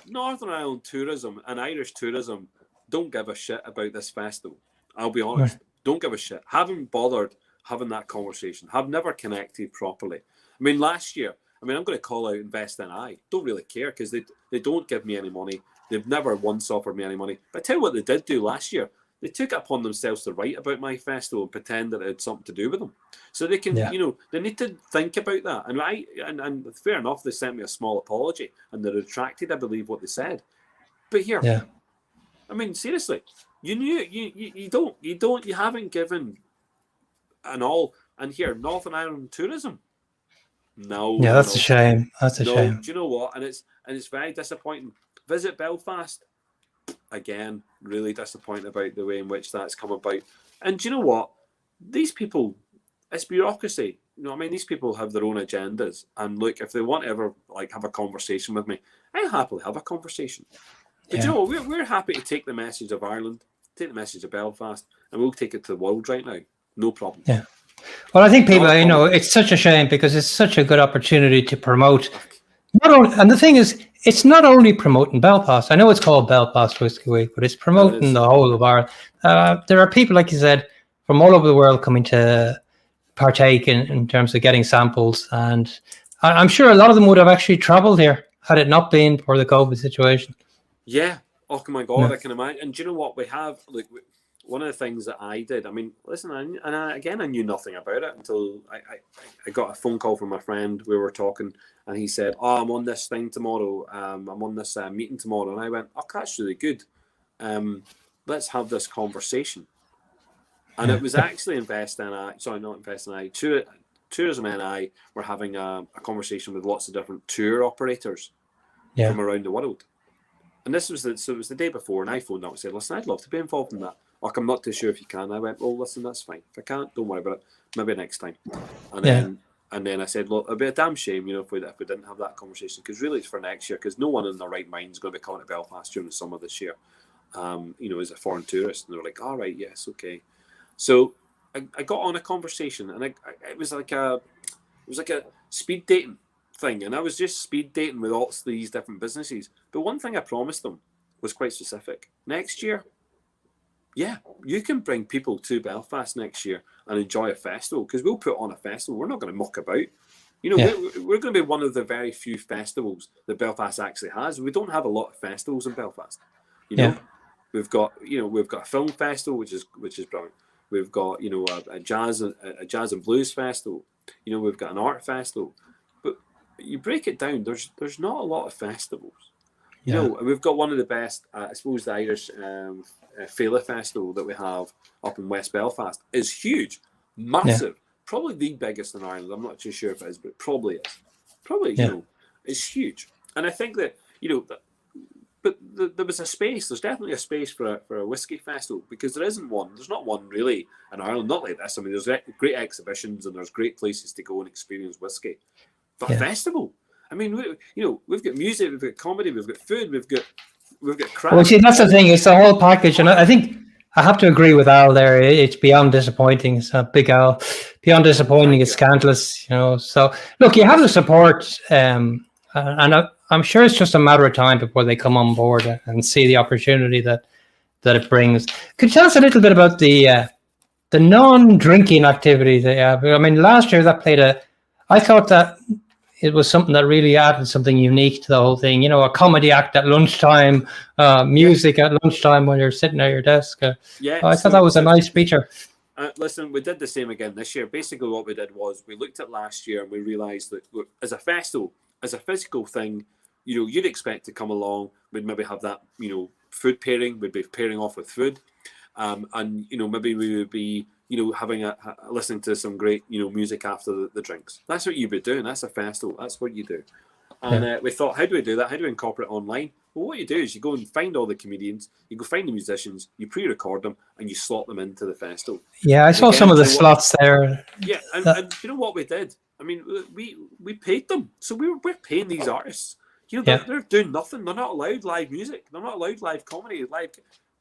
Northern Ireland tourism and Irish tourism don't give a shit about this festival. I'll be honest. Don't give a shit. Haven't bothered having that conversation. Have never connected properly. I mean, last year, I'm going to call out Invest NI. Don't really care because they don't give me any money. They've never once offered me any money. But I tell you what they did do last year. They took it upon themselves to write about my festival and pretend that it had something to do with them. So they can, they need to think about that. And fair enough, they sent me a small apology and they retracted, I believe, what they said. But here, I mean, seriously, you haven't given an all. And here, Northern Ireland tourism. No. Yeah, that's a shame. That's a shame. Do you know what? And it's very disappointing. Visit Belfast. Again, really disappointed about the way in which that's come about. And do you know what? These people, it's bureaucracy. These people have their own agendas. And look, if they want to ever have a conversation with me, I'll happily have a conversation. But you know, we're happy to take the message of Ireland, take the message of Belfast, and we'll take it to the world right now. No problem. Yeah. Well, I think people, it's such a shame because it's such a good opportunity to promote. And the thing is, it's not only promoting Belfast. I know it's called Belfast Whiskey Week, but it's promoting the whole of Ireland. There are people, like you said, from all over the world coming to partake in terms of getting samples. And I'm sure a lot of them would have actually travelled here had it not been for the COVID situation. Yeah. Oh, my God, I can imagine. And do you know what we have? Look, one of the things that I did, listen, I knew nothing about it until I got a phone call from my friend. We were talking, and he said, "Oh, I'm on this thing tomorrow. I'm on this meeting tomorrow." And I went, "Oh, that's really good. Let's have this conversation." And it was actually Tourism NI were having a conversation with lots of different tour operators from around the world. And this was the day before, and I phoned up and said, "Listen, I'd love to be involved in that. I'm not too sure if you can." I went, "Oh, listen, that's fine. If I can't, don't worry about it. Maybe next time." And then I said, "Look, it'd be a damn shame, if we didn't have that conversation, because really it's for next year, because no one in their right mind is going to be coming to Belfast during the summer this year, as a foreign tourist." And they were like, "All right, yes, okay." So I got on a conversation, and it was like a speed dating thing, and I was just speed dating with all these different businesses. But one thing I promised them was quite specific. Next year, you can bring people to Belfast next year and enjoy a festival, because we'll put on a festival. We're not going to muck about. We're going to be one of the very few festivals that Belfast actually has. We don't have a lot of festivals in Belfast. We've got a film festival, which is brilliant. We've got a jazz and blues festival. We've got an art festival. But you break it down, there's not a lot of festivals. And we've got one of the best, I suppose, the Irish Fela Festival that we have up in West Belfast is huge, massive, probably the biggest in Ireland. I'm not too sure if it is, but it probably is. It's huge. And I think that, but there was a space. There's definitely a space for a whiskey festival, because there isn't one. There's not one really in Ireland, not like this. There's great exhibitions and there's great places to go and experience whiskey. But a festival, we've got music, we've got comedy, we've got food, we've got craft. Well, see, that's the thing. It's the whole package, and I think I have to agree with Al there. It's beyond disappointing. It's a big Al. Beyond disappointing, it's scandalous. So look, you have the support, and I'm sure it's just a matter of time before they come on board and see the opportunity that it brings. Could you tell us a little bit about the non-drinking activity they have? Last year that played I thought that it was something that really added something unique to the whole thing. A comedy act at lunchtime, music at lunchtime when you're sitting at your desk. I thought that was a nice feature. Listen, we did the same again this year. Basically, what we did was we looked at last year and we realised that, look, as a festival, as a physical thing, you'd expect to come along. We'd maybe have that, food pairing. We'd be pairing off with food, and maybe we would be, having listening to some great, music after the drinks. That's what you'd be doing. That's a festival. That's what you do. And we thought, how do we do that? How do we incorporate it online? Well, what you do is you go and find all the comedians, you go find the musicians, you pre-record them, and you slot them into the festival. Yeah, I saw some of the slots there. Yeah, and you know what we did? We paid them. So we're paying these artists. They're doing nothing. They're not allowed live music. They're not allowed live comedy.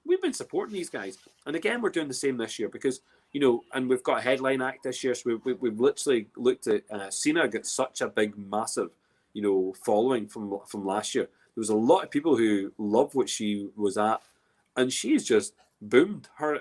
we've been supporting these guys. And again, we're doing the same this year because, and we've got a headline act this year. So we've literally looked at Cena got such a big, massive, following from last year. There was a lot of people who loved what she was at, and she's just boomed her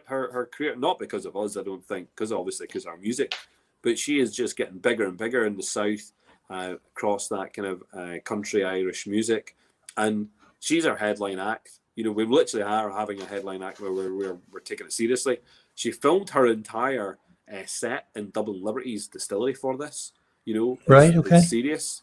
career, not because of us, I don't think, because obviously because of our music, but she is just getting bigger and bigger in the South, across that kind of country Irish music. And she's our headline act. We literally are having a headline act where we're taking it seriously. She filmed her entire set in Dublin Liberty's distillery for this. Right, okay. It's serious.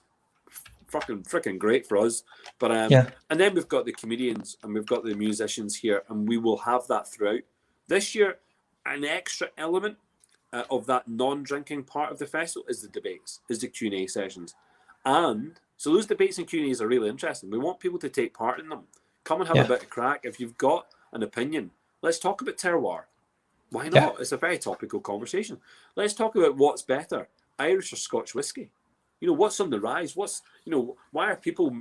Freaking great for us. But and then we've got the comedians and we've got the musicians here, and we will have that throughout. This year, an extra element of that non-drinking part of the festival is the debates, is the Q&A sessions. And so those debates and Q&As are really interesting. We want people to take part in them. Come and have a bit of crack. If you've got an opinion, let's talk about terroir. Why not? Yeah. It's a very topical conversation. Let's talk about what's better, Irish or Scotch whiskey. What's on the rise? What's, why are people,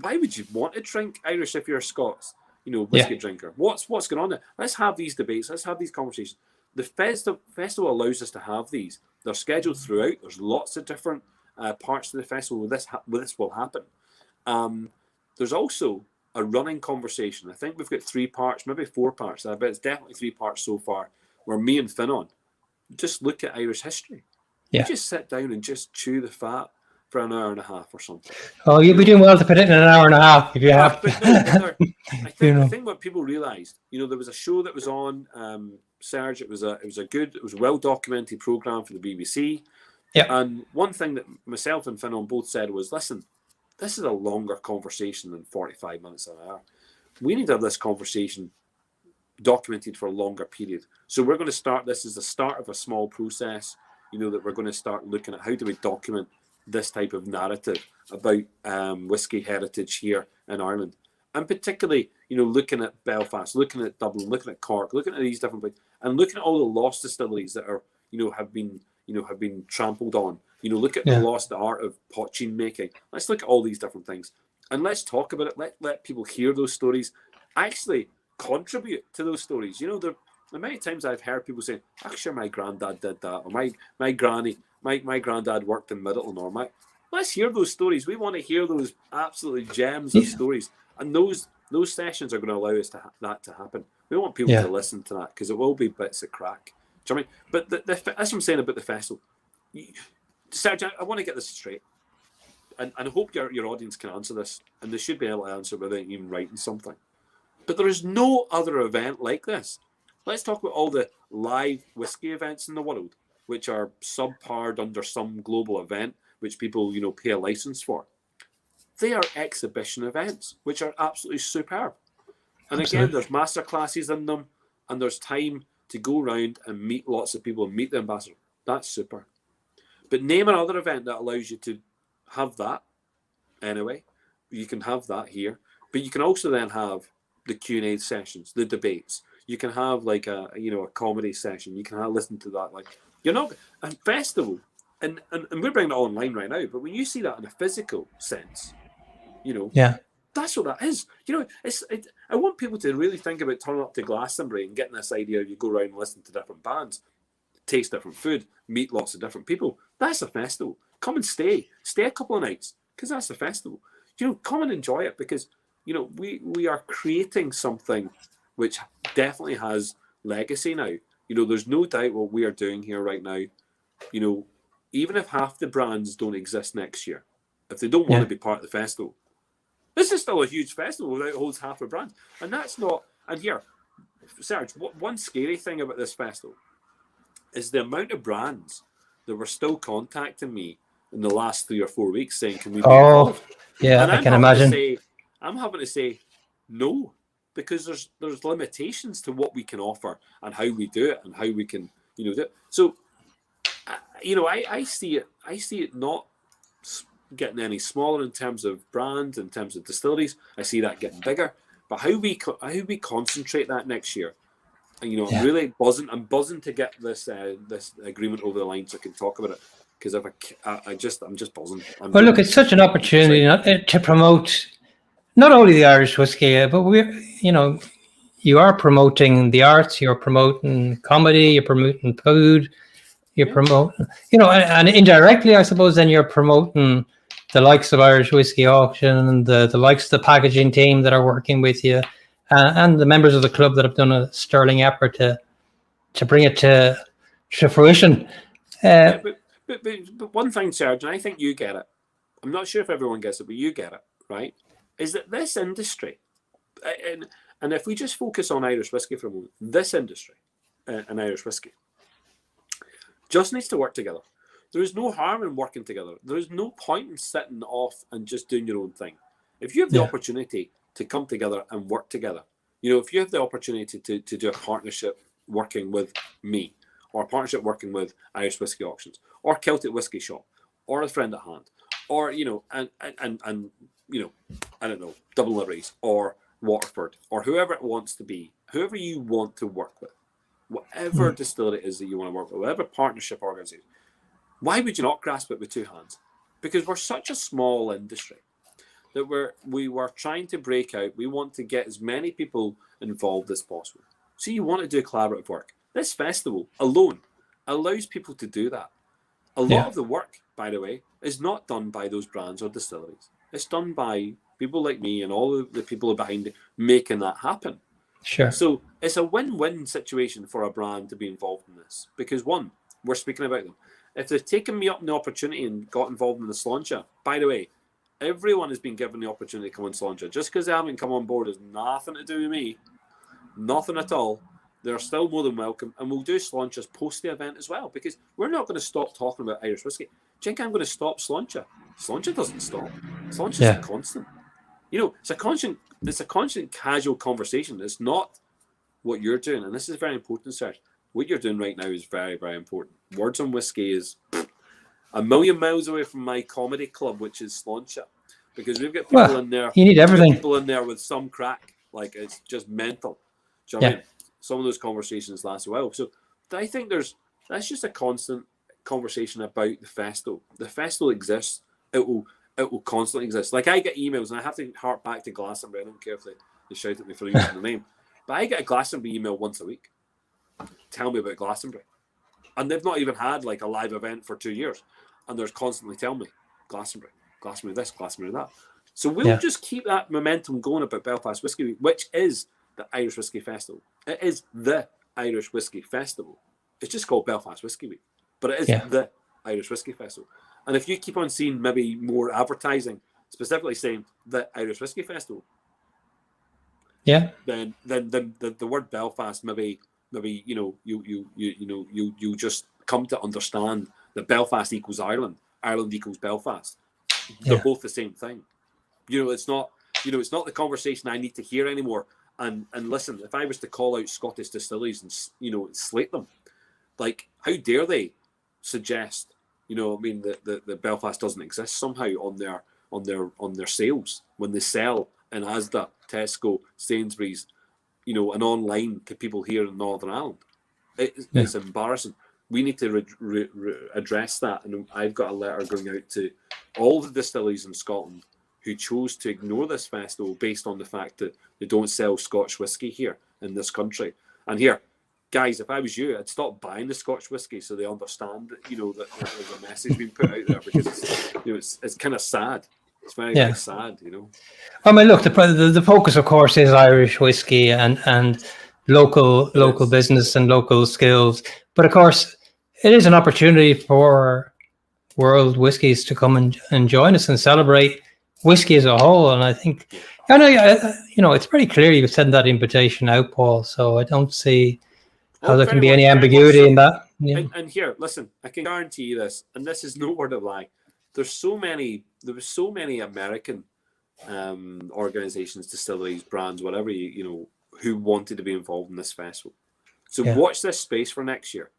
why would you want to drink Irish if you're a Scots, whiskey drinker? What's going on there? Let's have these debates. Let's have these conversations. The festival allows us to have these. They're scheduled throughout. There's lots of different parts of the festival where this will happen. There's also a running conversation. I think we've got 3 parts, maybe 4 parts. I bet it's definitely 3 parts so far, where me and Finnon just look at Irish history. Yeah. We just sit down and just chew the fat for an hour and a half or something. Oh, you'll be doing well to put it in an hour and a half if you have. I think what people realised, there was a show that was on, Serge. It was a well documented programme for the BBC. Yeah. And one thing that myself and Finnon both said was, listen, this is a longer conversation than 45 minutes an hour. We need to have this conversation documented for a longer period. So we're going to start this as the start of a small process, that we're going to start looking at how do we document this type of narrative about whiskey heritage here in Ireland. And particularly, looking at Belfast, looking at Dublin, looking at Cork, looking at these different places, and looking at all the lost distilleries that are, have been trampled on. Look at the lost art of poaching making. Let's look at all these different things. And let's talk about it. Let people hear those stories. Actually contribute to those stories. The many times I've heard people say, "Actually, my granddad did that," or my granny, my granddad worked in Middleton, or Let's hear those stories. We want to hear those absolutely gems of stories, and those sessions are going to allow us that to happen. We want people to listen to that because it will be bits of crack. Do you know what I mean? But that's what I'm saying about the festival. Serge, I want to get this straight, and I hope your audience can answer this, and they should be able to answer without even writing something. But there is no other event like this. Let's talk about all the live whiskey events in the world, which are subparred under some global event, which people, pay a license for. They are exhibition events, which are absolutely superb. And again, there's master classes in them, and there's time to go around and meet lots of people and meet the ambassador. That's super. But name another event that allows you to have that. Anyway, you can have that here, but you can also then have the Q&A sessions, the debates. You can have like a comedy session. You can listen to that. Like, you're not a festival, and we're bringing it online right now. But when you see that in a physical sense, that's what that is. I want people to really think about turning up to Glastonbury and getting this idea of you go around and listen to different bands, taste different food, meet lots of different people. That's a festival. Come and stay a couple of nights because that's a festival. Come and enjoy it because we are creating something which definitely has legacy now. There's no doubt what we are doing here right now. Even if half the brands don't exist next year, if they don't want to be part of the festival, this is still a huge festival without it holds half the brands. And that's not. And here, Serge, one scary thing about this festival is the amount of brands that were still contacting me in the last 3 or 4 weeks saying, "Can we be involved?" Yeah, and I can imagine. I'm having to say no, because there's limitations to what we can offer and how we do it and how we can do it. So I see it not getting any smaller in terms of brands, in terms of distilleries. I see that getting bigger. But how we concentrate that next year, and I'm really buzzing. I'm buzzing to get this agreement over the line so I can talk about it. Because I'm just buzzing. Look, it's such an opportunity to promote not only the Irish whiskey, but you are promoting the arts, you're promoting comedy, you're promoting food, you're promoting, and indirectly, I suppose, then you're promoting the likes of Irish Whiskey Auction, the likes of the packaging team that are working with you, and the members of the club that have done a sterling effort to bring it to fruition. But one thing, Serge, and I think you get it. I'm not sure if everyone gets it, but you get it, right? Is that this industry, and if we just focus on Irish whiskey for a moment, this industry and Irish whiskey just needs to work together. There is no harm in working together. There is no point in sitting off and just doing your own thing. If you have the opportunity to come together and work together, if you have the opportunity to do a partnership working with me, or a partnership working with Irish Whiskey Auctions, or Celtic Whiskey Shop, or a friend at hand, or and I don't know, Dublin Liberties or Waterford, or whoever it wants to be, whoever you want to work with, whatever distillery it is that you want to work with, whatever partnership organization, why would you not grasp it with two hands? Because we're such a small industry that we were trying to break out. We want to get as many people involved as possible. So you want to do collaborative work. This festival alone allows people to do that. A lot of the work, by the way, is not done by those brands or distilleries. It's done by people like me and all of the people behind it making that happen. Sure. So it's a win-win situation for a brand to be involved in this. Because one, we're speaking about them. If they've taken me up in the opportunity and got involved in the Sláinte, by the way, everyone has been given the opportunity to come on Sláinte. Just because they haven't come on board has nothing to do with me. Nothing at all. They're still more than welcome. And we'll do Sláintes post the event as well, because we're not going to stop talking about Irish whiskey. Do you think I'm going to stop Sláinte? Sláinte doesn't stop. Sláinte is a constant. It's a constant casual conversation. It's not what you're doing. And this is very important, Serge. What you're doing right now is very, very important. Words on Whiskey is a million miles away from my comedy club, which is Sláinte, because we've got people in there. You need everything. People in there with some crack, like it's just mental. Do you know what I mean? Some of those conversations last a while. So I think that's just a constant conversation about the festival. The festival exists. It will constantly exist. Like I get emails, and I have to hark back to Glastonbury. I don't care if they shout at me for using the name, but I get a Glastonbury email once a week. Tell me about Glastonbury, and they've not even had like a live event for 2 years, and they're constantly telling me Glastonbury this, Glastonbury that. So we'll just keep that momentum going about Belfast Whiskey Week, which is the Irish Whiskey Festival. It is the Irish Whiskey Festival. It's just called Belfast Whiskey Week, but it is the Irish Whiskey Festival. And if you keep on seeing maybe more advertising specifically saying the Irish Whiskey Festival, then the word Belfast maybe you just come to understand that Belfast equals Ireland, Ireland equals Belfast. They're both the same thing. It's not the conversation I need to hear anymore. And listen, if I was to call out Scottish distilleries and slate them, like how dare they suggest that Belfast doesn't exist somehow on their sales when they sell in Asda, Tesco, Sainsbury's, and online to people here in Northern Ireland. It's embarrassing. We need to address that, and I've got a letter going out to all the distilleries in Scotland who chose to ignore this festival based on the fact that they don't sell Scotch whiskey here in this country. And here, guys, if I was you, I'd stop buying the Scotch whiskey so they understand that that there's a message being put out there, because it's kind of sad. It's very, very sad, I mean, look, the focus, of course, is Irish whiskey and local business and local skills. But of course, it is an opportunity for world whiskies to come and join us and celebrate whiskey as a whole. And I think, it's pretty clear you've sent that invitation out, Paul. So I don't see how there can be any ambiguity in that. Yeah. And here, listen, I can guarantee you this, and this is no word of lie. There were so many American organizations, distilleries, brands, whatever, who wanted to be involved in this festival. So watch this space for next year.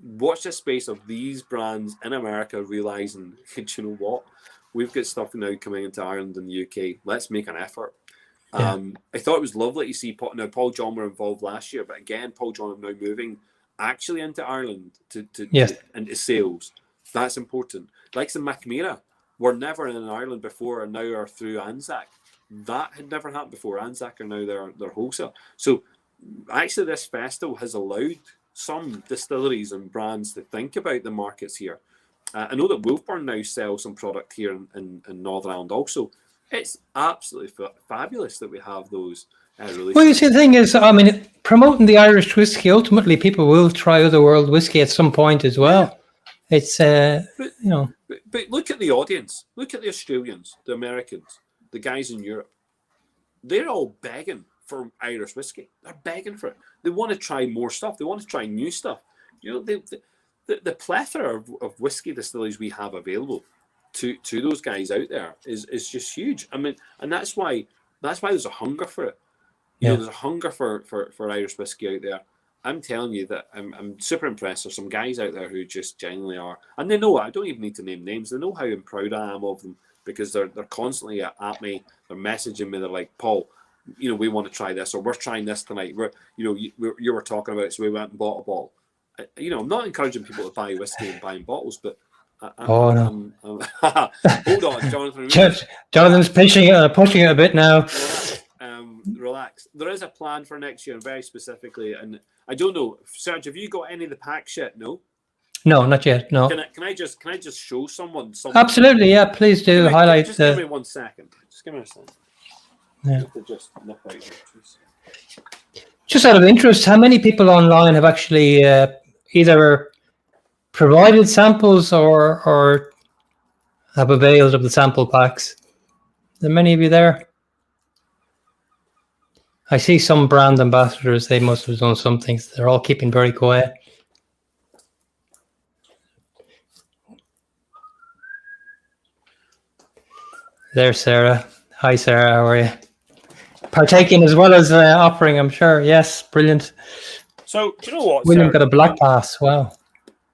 Watch this space of these brands in America realizing, you know what, we've got stuff now coming into Ireland and the UK. Let's make an effort. I thought it was lovely to see Paul John were involved last year, but again, Paul John are now moving actually into Ireland to into sales. That's important. Like some Macmira were never in Ireland before and now are through Anzac. That had never happened before. Anzac are now their wholesale. So actually this festival has allowed some distilleries and brands to think about the markets here. I know that Wolfburn now sells some product here in Northern Ireland also. It's absolutely fabulous that we have those releases. Well, you see, the thing is, I mean, promoting the Irish whiskey, ultimately people will try other world whiskey at some point as well. Yeah. It's, you know. But look at the audience. Look at the Australians, the Americans, the guys in Europe. They're all begging for Irish whiskey. They're begging for it. They want to try more stuff. They want to try new stuff. You know, the plethora of whiskey distilleries we have available to those guys out there is just huge. I mean, and that's why there's a hunger for it. You know, there's a hunger for Irish whiskey out there. I'm telling you that I'm super impressed. There's some guys out there who just genuinely are, and they know it. I don't even need to name names. They know how proud I am of them because they're constantly at me. They're messaging me. They're like, Paul, you know, we want to try this, or we're trying this tonight. You were talking about it, so we went and bought a bottle. You know, I'm not encouraging people to buy whiskey and buying bottles, but hold on, Jonathan. Jonathan's pushing it a bit now. Relax. There is a plan for next year, very specifically, and I don't know, Serge, have you got any of the packs yet? No, not yet. No. Can I just show someone something? Absolutely, yeah. Please do highlight. Just give me 1 second. Just give me a second. Yeah. Just nip out here, just out of interest, how many people online have actually either provided samples or have availed of the sample packs? Are there many of you there? I see some brand ambassadors. They must have done something. They're all keeping very quiet. There's Sarah. Hi, Sarah. How are you? Partaking as well as offering, I'm sure. Yes, brilliant. So, do you know what? William got a black pass. Wow.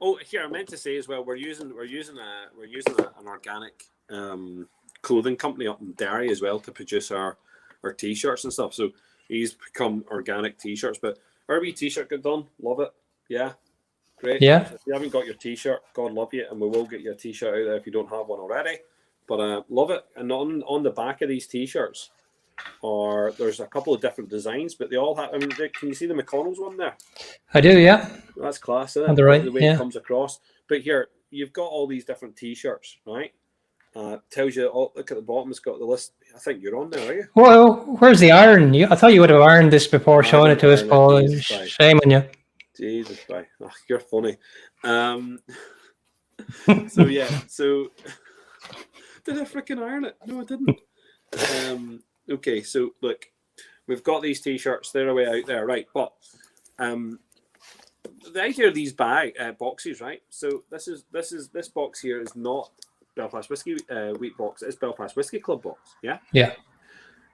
Oh, here I meant to say as well. We're using an organic clothing company up in Derry as well to produce our t-shirts and stuff. So he's become organic t-shirts. But our wee t-shirt got done. Love it. Yeah, great. Yeah. If you haven't got your t-shirt, God love you, and we will get you a t-shirt out there if you don't have one already. But love it. And on the back of these t-shirts, there's a couple of different designs, but they all have. I mean, can you see the McConnell's one there? I do, yeah. That's class, isn't it? On the right, the way it comes across. But here, you've got all these different t-shirts, right? Tells you. Look at the bottom. It's got the list. I think you're on there, are you? Well, where's the iron? I thought you would have ironed this before showing it to us, Paul. Shame on you. Jesus, right. Oh, you're funny. So yeah. So did I freaking iron it? No, I didn't. Okay, so look, we've got these t-shirts. They're away out there, right? But the idea of these boxes, right? So this box here is not Belfast Whiskey wheat box. It's Belfast Whiskey Club box. Yeah. Yeah.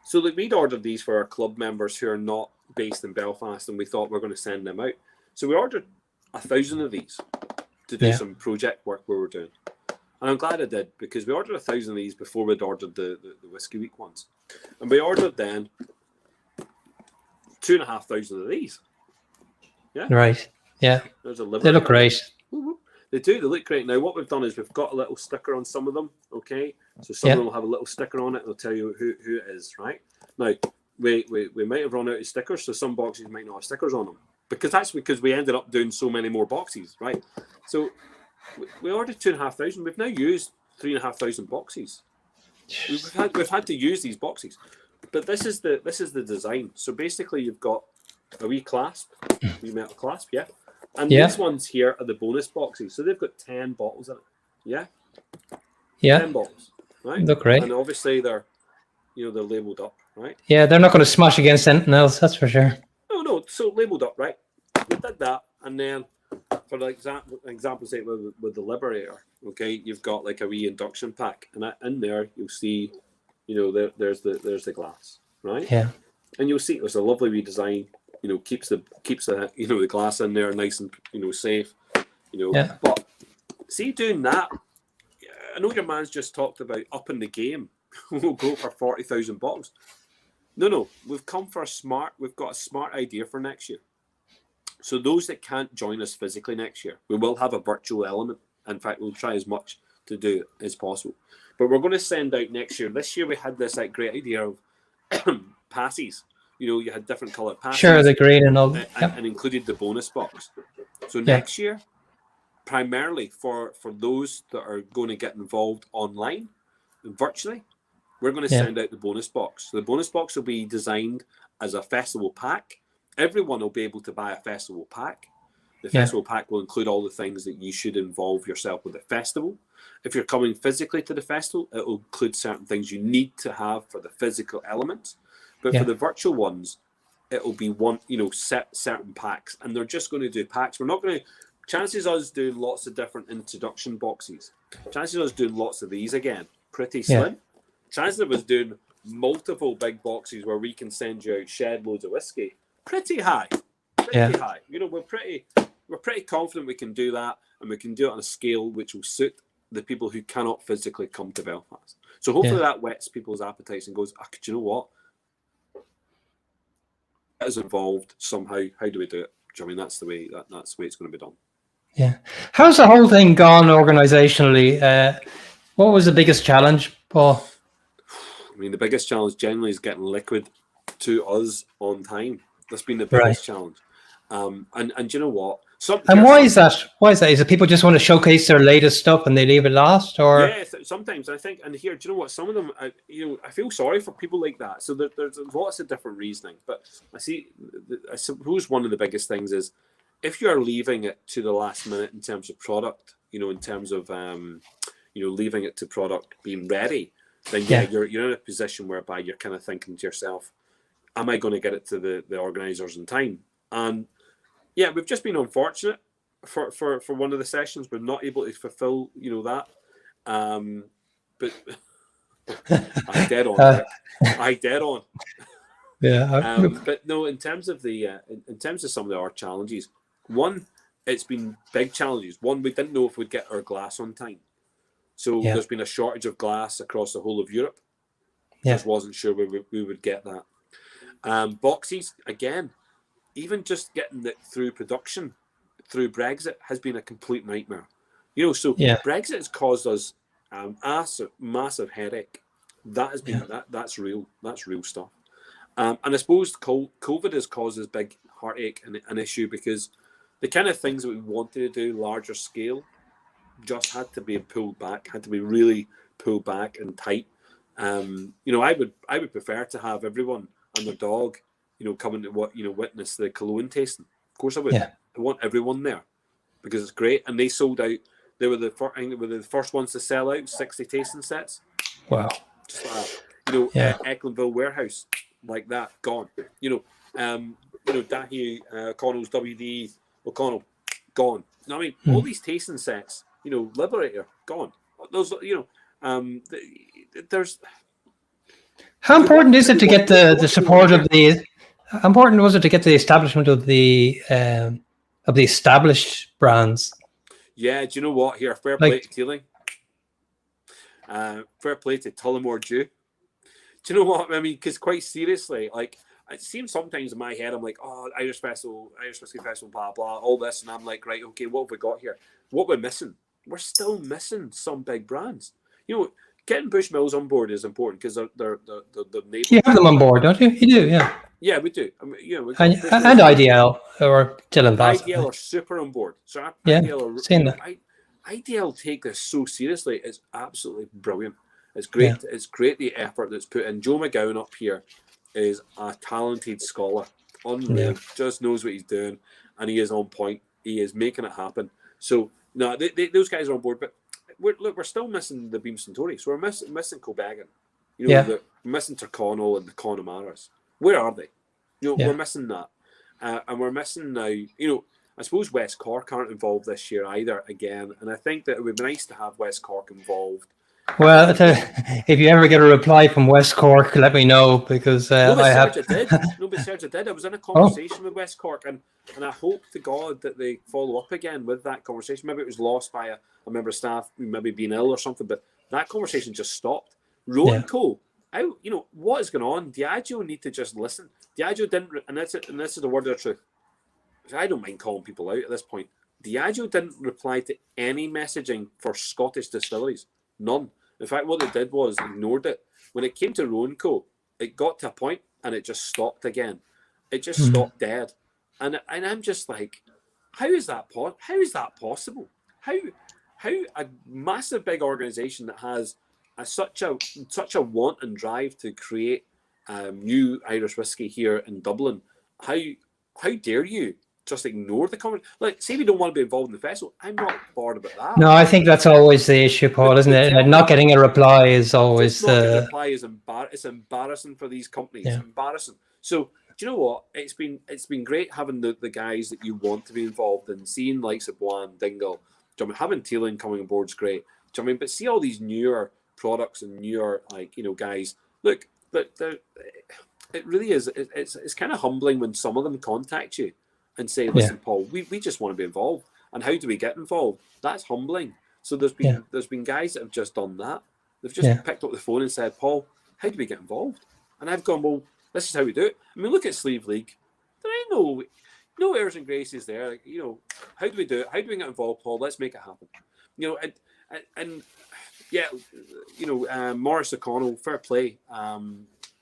So like, we'd ordered these for our club members who are not based in Belfast, and we thought we were going to send them out. So we ordered 1,000 of these to do some project work we were doing. And I'm glad I did, because we ordered 1,000 of these before we'd ordered the Whiskey Week ones. And we ordered then 2,500 of these. Yeah. Right. Yeah. They look great. They do. They look great. Now, what we've done is we've got a little sticker on some of them. Okay. So some of them will have a little sticker on it. It'll tell you who it is. Right. Now, we might have run out of stickers, so some boxes might not have stickers on them. That's because we ended up doing so many more boxes. Right. So we ordered 2,500. We've now used 3,500 boxes. We've had to use these boxes, but this is the design. So basically, you've got a wee clasp, wee metal clasp, and these ones here are the bonus boxes. So they've got 10 bottles in it, 10 bottles, right? Look great. And obviously they're labelled up, right? Yeah, they're not going to smash against anything else, that's for sure. No. So labelled up, right? We did that, and then for the example, say with the Liberator, okay, you've got like a wee induction pack, and in there you'll see, there's the glass, right? Yeah. And you'll see there's a lovely wee design. Keeps the the glass in there nice and safe. But see, doing that, I know your man's just talked about upping the game. We'll go for 40,000 bottles. No, we've got a smart idea for next year. So those that can't join us physically next year, we will have a virtual element. In fact, we'll try as much to do as possible. But we're going to send out next year. This year we had this great idea of passes. you had different coloured passes. Sure, the green and all. And included the bonus box. So next year, primarily for those that are going to get involved online, virtually, we're going to send out the bonus box. So the bonus box will be designed as a festival pack. Everyone will be able to buy a festival pack. The festival pack will include all the things that you should involve yourself with the festival. If you're coming physically to the festival, it will include certain things you need to have for the physical elements. But for the virtual ones, it will be certain packs. And they're just going to do packs. We're not going to... Chances us doing lots of different introduction boxes. Chances us doing lots of these again, pretty slim. Chances of us doing multiple big boxes where we can send you out shed loads of whiskey, pretty high. Pretty high. We're pretty confident we can do that, and we can do it on a scale which will suit the people who cannot physically come to Belfast. So hopefully that whets people's appetites and goes, do you know what? That is involved somehow. How do we do it? Do you know what I mean, that's the way it's going to be done. Yeah. How's the whole thing gone organizationally? What was the biggest challenge, Paul? I mean, the biggest challenge generally is getting liquid to us on time. That's been the biggest challenge. And you know what? Why is that? Is it people just want to showcase their latest stuff and they leave it last? Or sometimes I think, and here, do you know what? Some of them, I feel sorry for people like that. So there's lots of different reasoning. But I suppose one of the biggest things is if you are leaving it to the last minute in terms of product, in terms of leaving it to product being ready, then you're in a position whereby you're kind of thinking to yourself, am I going to get it to the organisers in time? And we've just been unfortunate for one of the sessions. We're not able to fulfill, that. But I dead on. I dead on. Yeah. But no, in terms of some of our challenges, one, it's been big challenges. One, we didn't know if we'd get our glass on time. So there's been a shortage of glass across the whole of Europe. Just wasn't sure we would get that. Boxes, again, even just getting it through production, through Brexit, has been a complete nightmare. Brexit has caused us a massive headache. That has been that's real. That's real stuff. And I suppose COVID has caused us big heartache and an issue because the kind of things that we wanted to do larger scale just had to be pulled back, had to be really pulled back and tight. I would prefer to have everyone and their dog, coming to witness the cologne tasting. Of course I would. I want everyone there because it's great. And they sold out. They were the first ones to sell out 60 tasting sets. Wow. Just like that. Ecklandville warehouse, like that, gone. Dahi O'Connell's WD O'Connell, gone. I mean, all these tasting sets, Liberator, gone. Those, there's. How important is it to get the support of the? How important was it to get the establishment of the established brands? Yeah, do you know what? Here, fair play to Keeling. Fair play to Tullamore Dew. Do you know what I mean? Because quite seriously, it seems sometimes in my head, I'm like, oh, Irish Whiskey Festival, blah, blah, all this. And I'm like, right, okay, what have we got here? What we're missing? We're still missing some big brands. Getting Bushmills on board is important because they're neighbours. You have them on board, don't you? You do, yeah. Yeah, we do. I mean, and IDL or Dylan Bassett. IDL are super on board. So IDL seen that. IDL take this so seriously. It's absolutely brilliant. It's great. Yeah. It's great the effort that's put in. Joe McGowan up here is a talented scholar. Unreal. Yeah. Just knows what he's doing, and he is on point. He is making it happen. So no, those guys are on board, but we're still missing the Beam Centauri. So we're missing Cobegan. We're missing Tyrconnell and the Connemara's. Where are they? We're missing that, and we're missing now. I suppose West Cork aren't involved this year either. Again, and I think that it would be nice to have West Cork involved. Well, if you ever get a reply from West Cork, let me know because Serge did. I was in a conversation with West Cork, and I hope to God that they follow up again with that conversation. Maybe it was lost by a member of staff, maybe being ill or something, but that conversation just stopped. Rowan Cole, what is going on? Diageo need to just listen. Diageo didn't, and this is the word of the truth. I don't mind calling people out at this point. Diageo didn't reply to any messaging for Scottish distilleries. None. In fact, what they did was ignored it. When it came to Rowan Co., it got to a point and it just stopped again. It just stopped dead, and I'm just like, how is that possible? How a massive big organization that has such a want and drive to create new Irish whiskey here in Dublin, how dare you just ignore the comment? Like, say we don't want to be involved in the festival. I'm not bothered about that. No, I think that's always the issue, Paul, isn't it? And not getting a reply is always just not getting a reply is it's embarrassing for these companies. Yeah. It's embarrassing. So do you know what? It's been great having the guys that you want to be involved in, seeing likes of Bwan, Dingle. Do you know what I mean? Having Teelan coming on board is great. Do you know what I mean? But see all these newer products and newer, like, you know, guys. Look, it really is. It's kind of humbling when some of them contact you and say, "Listen, Paul, we just want to be involved. And how do we get involved?" That's humbling. So there's been guys that have just done that. They've just picked up the phone and said, "Paul, how do we get involved?" And I've gone, "Well, this is how we do it." I mean, look at Sleeve League. There ain't no airs and graces there. Like, you know, how do we do it? How do we get involved, Paul? Let's make it happen. You know, and yeah, you know, Maurice O'Connell, fair play.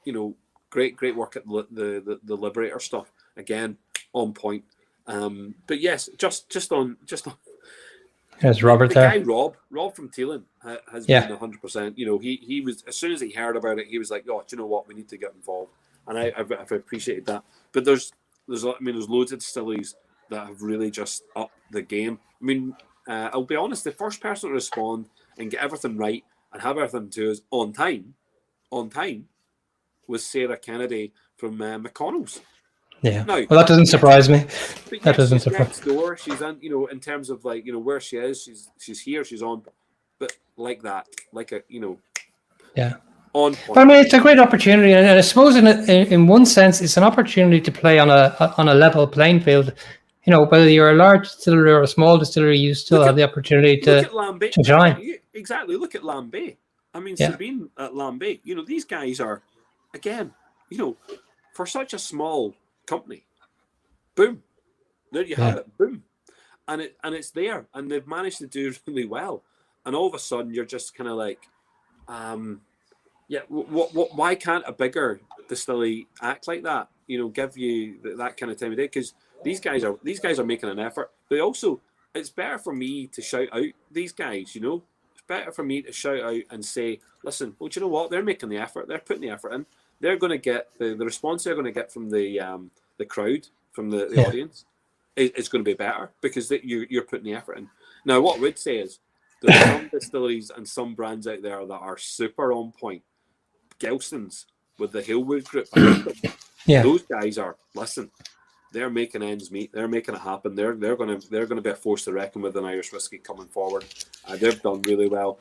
You know, great work at the Liberator stuff. Again, on point. But yes, just on. There's Robert the there. Guy Rob from Teelan has been 100%. You know, he was, as soon as he heard about it, he was like, "Oh, do you know what? We need to get involved." And I've appreciated that. But there's loads of distilleries that have really just upped the game. I mean, I'll be honest, the first person to respond and get everything right and have everything to us on time, was Sarah Kennedy from McConnell's. Yeah. Now, well, that doesn't surprise me. That doesn't surprise me. Next door. She's on, you know, in terms of, like, you know, where she is, she's here, she's on, but like that, like a, you know, on point. But I mean, it's a great opportunity, and I suppose in one sense, it's an opportunity to play on a level playing field. You know, whether you're a large distillery or a small distillery, you still have the opportunity to shine. Exactly. Look at Lambay. I mean, Sabine at Lambay. You know, these guys are, again, you know, for such a small company, boom, there you have it, boom, and it's there, and they've managed to do really well, and all of a sudden you're just kind of like, why can't a bigger distillery act like that? You know, give you that kind of time of day, because these guys are making an effort. But also, it's better for me to shout out these guys. You know, it's better for me to shout out and say, "Listen, well, do you know what? They're making the effort. They're putting the effort in. They're going to get the response they're going to get from the crowd, from the audience. It's going to be better because you're putting the effort in." Now, what I would say is there's some distilleries and some brands out there that are super on point. Gelston's with the Hillwood group, those guys are, listen, they're making ends meet. They're making it happen. They're going to be a force to reckon with in Irish whiskey coming forward. They've done really well.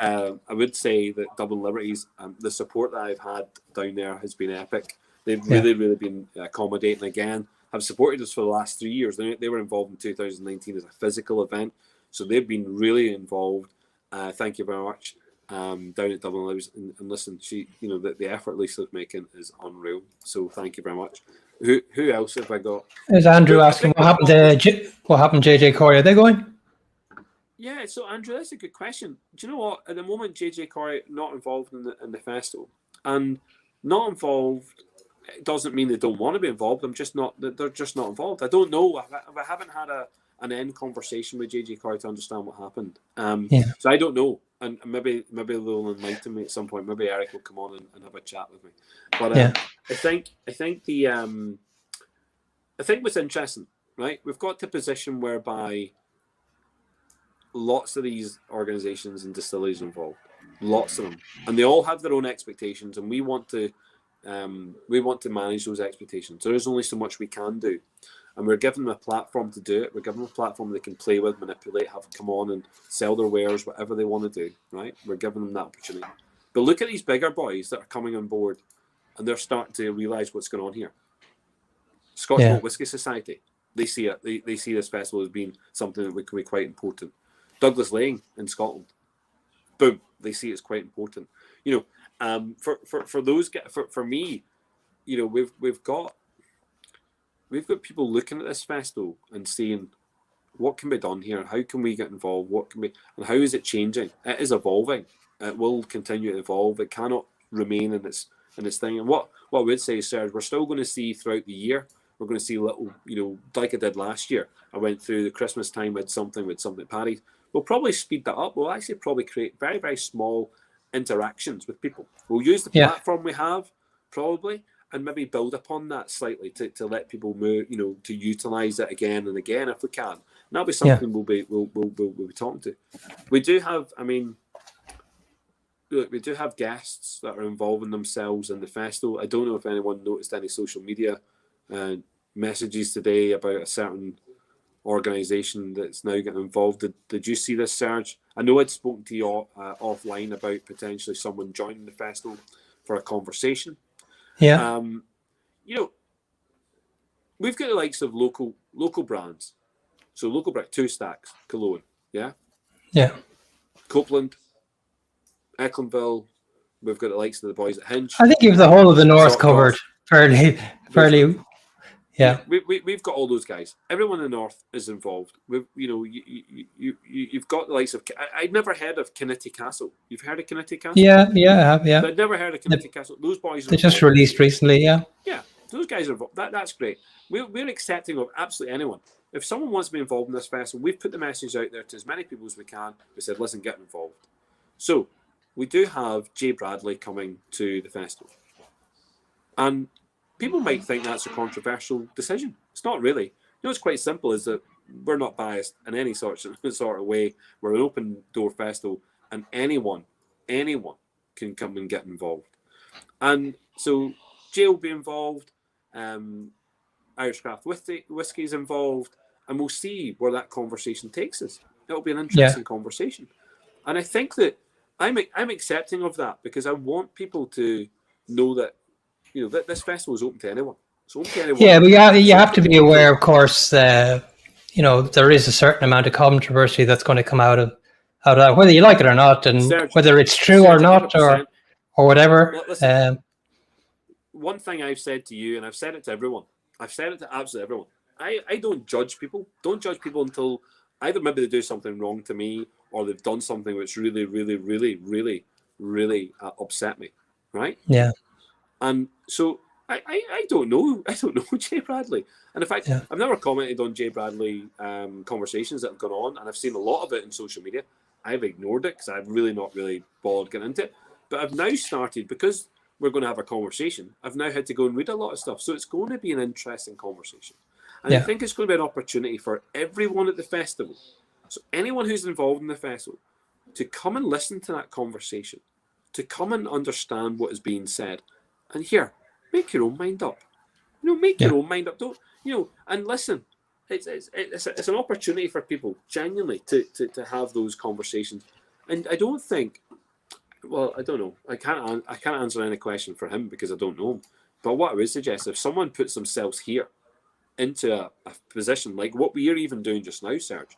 I would say that Dublin Liberties, the support that I've had down there has been epic. They've really been accommodating. Again, have supported us for the last 3 years. They were involved in 2019 as a physical event, so they've been really involved. Thank you very much. Down at Dublin Liberties, and listen, the effort Lisa's making is unreal. So thank you very much. Who else have I got? Is Andrew asking what happened to JJ Corey? Are they going? Yeah, so Andrew, that's a good question. Do you know what? At the moment, JJ Corey not involved in the festival, and not involved doesn't mean they don't want to be involved. They're just not involved. I don't know. I haven't had an end conversation with JJ Corey to understand what happened. So I don't know, and maybe they'll enlighten me at some point. Maybe Eric will come on and have a chat with me. But I think what's interesting, right? We've got to a position whereby lots of these organizations and distilleries involved, lots of them, and they all have their own expectations, and we want to manage those expectations. There is only so much we can do, and we're giving them a platform to do it. We're giving them a platform they can play with, manipulate, have come on and sell their wares, whatever they want to do, right? We're giving them that opportunity. But look at these bigger boys that are coming on board, and they're starting to realize what's going on here. Scotch Malt Whisky Society, they see it. They see this festival as being something that can be quite important. Douglas Lane in Scotland, boom, they see it's quite important. You know, for those, for me, you know, we've got people looking at this festival and saying, what can be done here? How can we get involved? What can be, and how is it changing? It is evolving. It will continue to evolve. It cannot remain in its and its thing. And what I would say, Serge, we're still going to see throughout the year. We're going to see little, like I did last year. I went through the Christmas time with something Paddy. We'll probably speed that up. We'll actually probably create very, very small interactions with people. We'll use the platform we have, probably, and maybe build upon that slightly to let people move, to utilize it again and again if we can. And that'll be something we'll be talking to. We do have, we do have guests that are involving themselves in the festival. I don't know if anyone noticed any social media messages today about a certain organisation that's now getting involved. Did you see this, Serge? I know I'd spoken to you offline about potentially someone joining the festival for a conversation. Yeah. We've got the likes of local brands. So local brand, Two Stacks, Cologne, yeah? Yeah. Copeland, Ecklenville, we've got the likes of the boys at Hinge. I think you have the whole of the north covered fairly. Yeah. We've got all those guys. Everyone in the north is involved. You've got the likes of. I'd never heard of Kinnity Castle. You've heard of Kinnity Castle? Yeah, I have. Yeah. I'd never heard of Kinnity Castle. Those boys. They just released recently. Yeah. Yeah, those guys are involved. That's great. We're accepting of absolutely anyone. If someone wants to be involved in this festival, we've put the message out there to as many people as we can. We said, listen, get involved. So we do have Jay Bradley coming to the festival, and people might think that's a controversial decision. It's not really. It's quite simple, is that we're not biased in any sort of way. We're an open door festival, and anyone can come and get involved. And so Jay will be involved, Irish Craft Whiskey is involved, and we'll see where that conversation takes us. It'll be an interesting conversation. And I think that I'm accepting of that, because I want people to know that that this festival is open to anyone. It's open to anyone. Yeah, but you have to be aware, of course. There is a certain amount of controversy that's going to come out of that, whether you like it or not, and Serge, whether it's true or not, or whatever. Well, listen, one thing I've said to you, and I've said it to everyone. I've said it to absolutely everyone. I don't judge people. Don't judge people until either maybe they do something wrong to me, or they've done something which really, really, really, really, really upset me. Right? Yeah. And so I don't know. I don't know Jay Bradley. And in fact, I've never commented on Jay Bradley conversations that have gone on, and I've seen a lot of it in social media. I've ignored it because I've really not really bothered getting into it. But I've now started, because we're going to have a conversation, I've now had to go and read a lot of stuff. So it's going to be an interesting conversation. And I think it's going to be an opportunity for everyone at the festival, so anyone who's involved in the festival, to come and listen to that conversation, to come and understand what is being said. And here, make your own mind up. Make your own mind up. Don't and listen. It's an opportunity for people genuinely to have those conversations. And I don't think. Well, I don't know. I can't answer any question for him because I don't know him. But what I would suggest, if someone puts themselves here into a position like what we are even doing just now, Serge.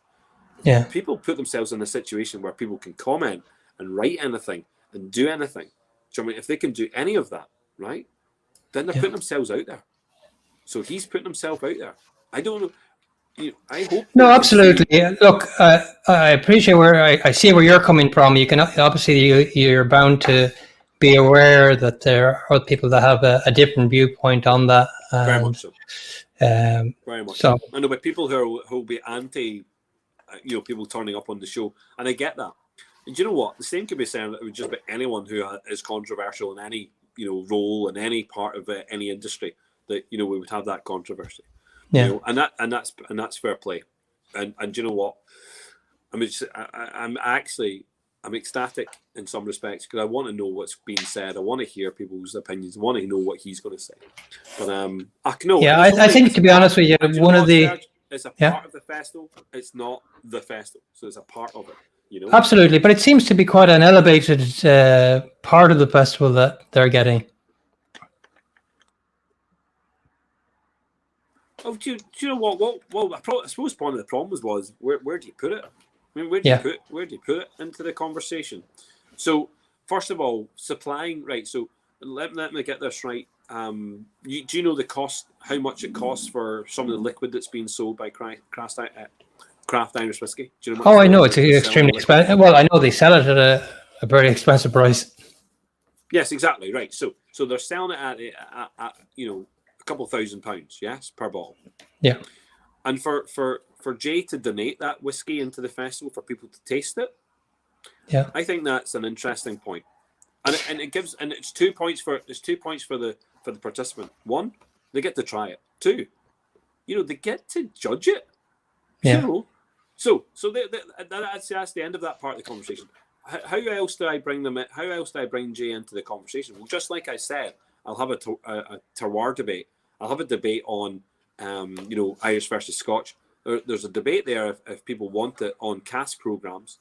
Yeah. People put themselves in a situation where people can comment and write anything and do anything. So I mean, if they can do any of that, right, then they're putting themselves out there. So he's putting himself out there. I don't know. I hope. No, absolutely. Look, I appreciate I see where you're coming from. You can obviously you're bound to be aware that there are people that have a different viewpoint on that. Very much so. Very much so. I know, but people who will be anti, people turning up on the show, and I get that. And do you know what? The same could be said with just about anyone who is controversial in any role in any part of any industry. That we would have that controversy. Yeah. And that's fair play. And do you know what? I'm ecstatic in some respects, because I want to know what's being said. I want to hear people's opinions. I want to know what he's going to say. But I think, to be honest with you, one of the Serge, it's a part of the festival. It's not the festival, so it's a part of it. Absolutely, but it seems to be quite an elevated part of the festival that they're getting. Oh, do you know what? Well, I suppose part of the problem was where do you put it? I mean, where do you put it into the conversation? So, first of all, supplying, right? So, let me get this right. Do you know the cost? How much it costs for some of the liquid that's being sold by Craft Irish Whiskey? Do you know? I know it's extremely expensive. Well, I know they sell it at a very expensive price. Yes, exactly. Right. So they're selling it at a couple £1,000, yes, per bottle. Yeah. And for Jay to donate that whiskey into the festival for people to taste it, yeah, I think that's an interesting point. And it's 2 points for the participant. One, they get to try it. Two, they get to judge it. Yeah. So that's the end of that part of the conversation. How else do I bring them? How else do I bring Jay into the conversation? Well, just like I said, I'll have a terroir debate. I'll have a debate on, Irish versus Scotch. There's a debate there if people want it on cast programs.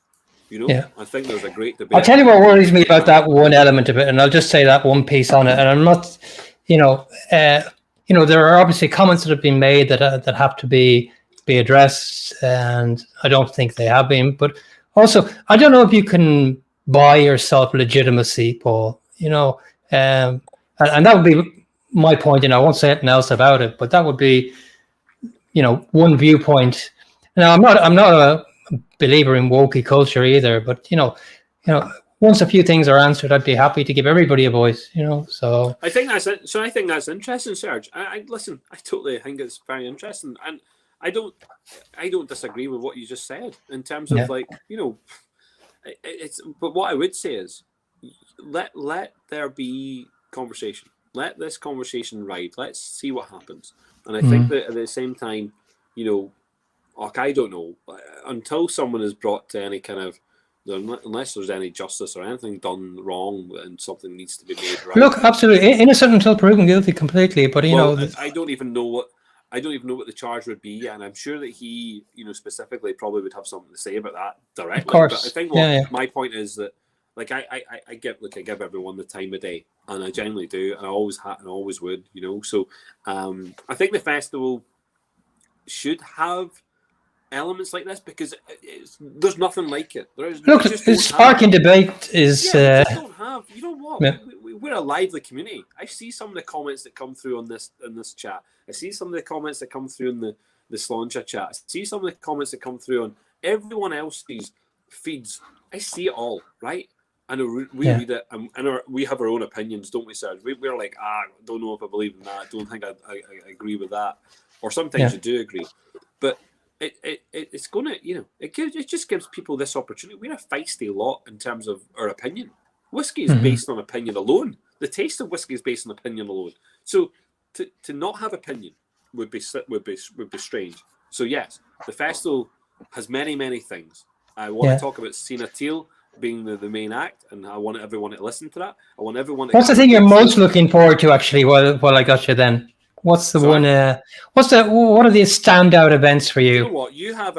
I think there's a great debate. I'll tell you what worries me about that one element of it, and I'll just say that one piece on it. And I'm not, there are obviously comments that have been made that have to be addressed, and I don't think they have been. But also, I don't know if you can buy yourself legitimacy, Paul. And that would be my point. I won't say anything else about it, but that would be, one viewpoint. Now, I'm not a believer in wokey culture either, but once a few things are answered, I'd be happy to give everybody a voice. So I think that's interesting, Serge. I listen. I totally think it's very interesting, and I don't disagree with what you just said in terms of it's. But what I would say is, let there be conversation. Let this conversation ride. Let's see what happens. And I think that at the same time, I don't know, until someone is brought to any kind of, unless there's any justice or anything done wrong and something needs to be made right. Look, absolutely innocent until proven guilty completely. But I don't even know what the charge would be, and I'm sure that he, specifically probably would have something to say about that directly. Of course. But I think my point is that, I give everyone the time of day, and I genuinely do, and I always have and always would, So I think the festival should have elements like this because there's nothing like it. Look, sparking debate is. Yeah, we don't have. You know what? Yeah. We're a lively community. I see some of the comments that come through on this chat. I see some of the comments that come through in the Sláinte chat. I see some of the comments that come through on everyone else's feeds. I see it all, right? And we read it, and we have our own opinions, don't we, Serge? We're like, don't know if I believe in that. Don't think I agree with that. Or sometimes you do agree, but it's gonna, it just gives people this opportunity. We're a feisty lot in terms of our opinion. Whiskey is based on opinion alone. The taste of whiskey is based on opinion alone. So to not have opinion would be strange. So yes, the festival has many things. I want to talk about Sina Teal being the main act, and I want everyone to listen to that. I want everyone to. What's the thing you're most looking forward to, actually? While I got you, then what's the one? What are the standout events for you? You know what? You have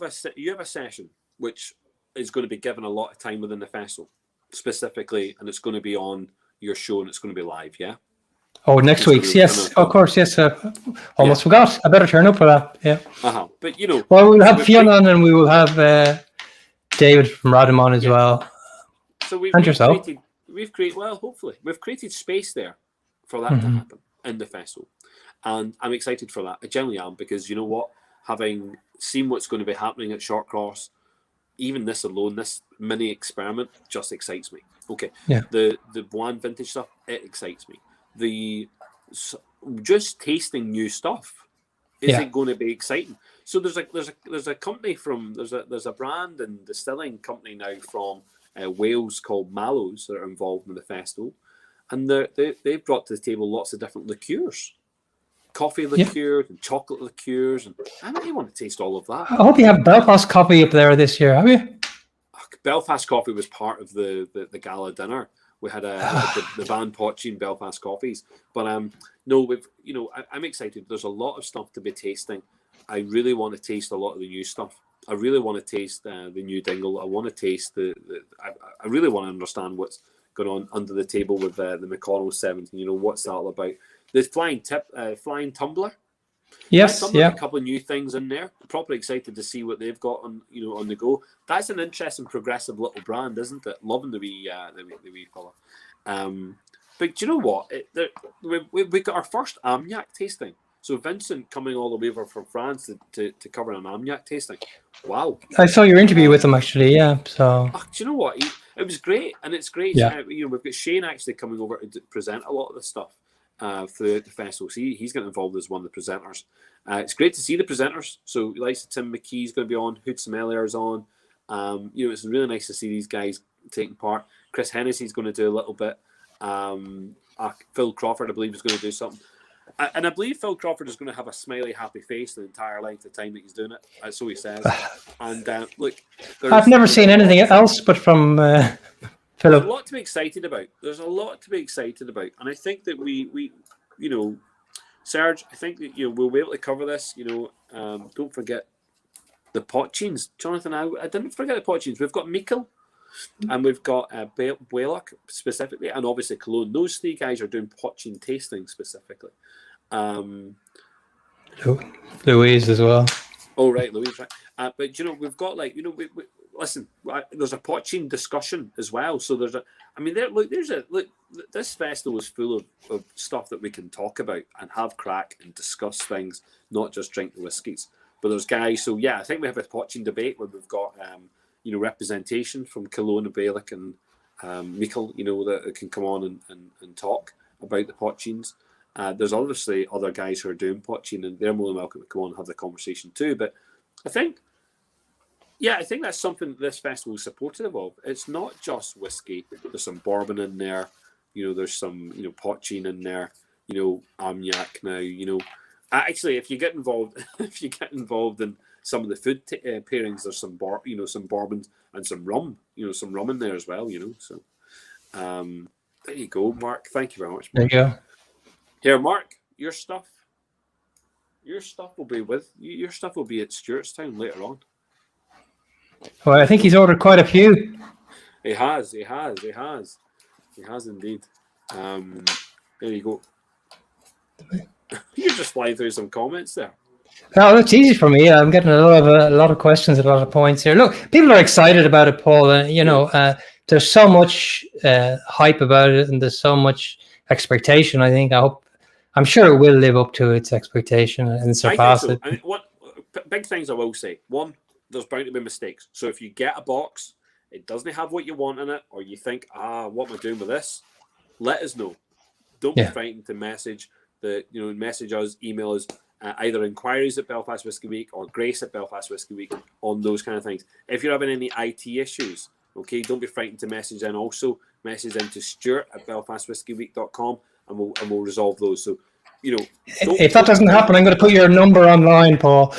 a session which is going to be given a lot of time within the festival, specifically, and it's going to be on your show, and it's going to be live. Yeah. Oh, next week's, yes, of course, yes. Almost forgot. I better turn up for that. Yeah. But well, we'll have Fiona on, and we will have David from Radamon as well. So we've created space there for that to happen in the festival, and I'm excited for that. I genuinely am, because you know what, having seen what's going to be happening at Shortcross, even this alone, this mini experiment just excites me. Okay. Yeah. The Bland vintage stuff, it excites me. Just tasting new stuff, is it going to be exciting? So there's a company there's a brand and distilling company now from Wales called Mallows that are involved in the festival, and they've brought to the table lots of different liqueurs, coffee liqueurs and chocolate liqueurs, and I really want to taste all of that. I hope you have Belfast coffee up there this year, have you? Belfast coffee was part of the gala dinner. We had the Van Potchin Belfast coffees, but no, I'm excited. There's a lot of stuff to be tasting. I really want to taste a lot of the new stuff. I really want to taste the new Dingle. I want to taste I really want to understand what's going on under the table with the McConnell 17. What's that all about? The flying tumbler. Yes, A couple of new things in there. I'm properly excited to see what they've got on the go. That's an interesting, progressive little brand, isn't it? Loving the wee fella. But do you know what? We got our first Armagnac tasting. So Vincent coming all the way over from France to cover an Armagnac tasting. Wow! I saw your interview with him, actually. Yeah. So. Do you know what? It was great, and it's great. Yeah. We've got Shane actually coming over to present a lot of this stuff throughout the festival. So he's getting involved as one of the presenters. It's great to see the presenters. So like Tim McKee's going to be on, Hood Sommelier is on. It's really nice to see these guys taking part. Chris Hennessy's going to do a little bit. Phil Crawford, I believe, is going to do something. And I believe Phil Crawford is going to have a smiley, happy face the entire length of time that he's doing it. So he says. And look, I've never seen anything else but from Philip. There's a lot to be excited about. And I think that we Serge, I think that we'll be able to cover this. Don't forget the Potchins, Jonathan. I didn't forget the Potchins. We've got Mezcal, and we've got Waylock specifically, and obviously Cologne. Those three guys are doing Potchin tasting specifically. Louise as well. Oh right, Louise, right. But we've got listen. There's a Potchin discussion as well. So there's this festival is full of stuff that we can talk about and have crack and discuss things, not just drink the whiskies. But there's guys. So yeah, I think we have a Potchin debate where we've got representation from Cologne and Bailick and Mezcal, that can come on and talk about the Potchins. There's obviously other guys who are doing Potchin, and they're more than welcome to come on and have the conversation too. But I think that's something that this festival is supportive of. It's not just whiskey. There's some bourbon in there. There's some Potchin in there. Armagnac now. Actually, if you get involved, in some of the food pairings, there's some bourbons and some rum. Some rum in there as well. So there you go, Mark. Thank you very much, Mark. There you go. Here, Mark, your stuff will be at Stewartstown later on. Well, I think he's ordered quite a few. He has indeed. There you go. You're just flying through some comments there. Oh, it's easy for me. I'm getting a lot of questions, a lot of points here. Look, people are excited about it, Paul. There's so much hype about it, and there's so much expectation. I'm sure it will live up to its expectation and surpass it. And what big things I will say? One, there's bound to be mistakes. So if you get a box, it doesn't have what you want in it, or you think, what am I doing with this? Let us know. Don't be frightened to message message us, email us, either inquiries at Belfast Whiskey Week or Grace at Belfast Whiskey Week on those kind of things. If you're having any IT issues, okay, don't be frightened to message in. Also, message into Stuart at belfastwhiskeyweek.com. And we'll resolve those. So, if that doesn't happen, I'm going to put your number online, Paul.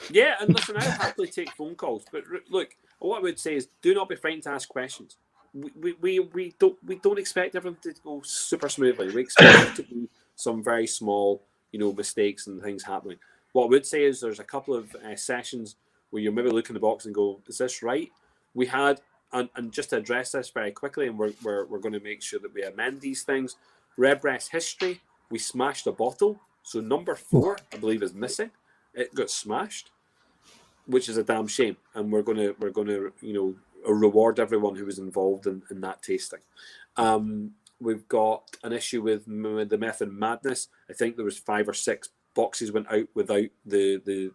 Yeah, and listen, I'll happily take phone calls. But look, what I would say is, do not be frightened to ask questions. We don't expect everything to go super smoothly. We expect there to be some very small, mistakes and things happening. What I would say is, there's a couple of sessions where you're maybe looking in the box and go, "Is this right?" We had, and just to address this very quickly, and we're going to make sure that we amend these things. Redbreast history, we smashed a bottle, so number 4, I believe, is missing. It got smashed, which is a damn shame, and we're gonna reward everyone who was involved in that tasting. We've got an issue with the Method Madness. I think there was 5 or 6 boxes went out without the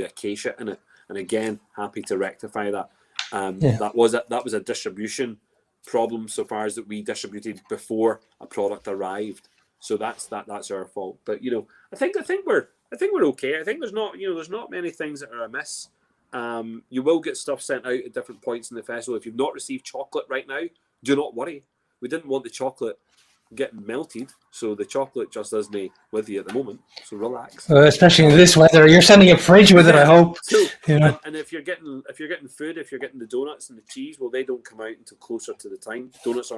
acacia in it, and again, happy to rectify that. That was a distribution problem so far as that we distributed before a product arrived, so that's our fault. But I think we're okay. I think there's not many things that are amiss. You will get stuff sent out at different points in the festival. If you've not received chocolate right now, do not worry. We didn't want the chocolate getting melted, so the chocolate just isn't with you at the moment. So relax. Especially in this weather, you're sending a fridge with it, I hope. So, and if you're getting food, if you're getting the donuts and the cheese, well, they don't come out until closer to the time. Donuts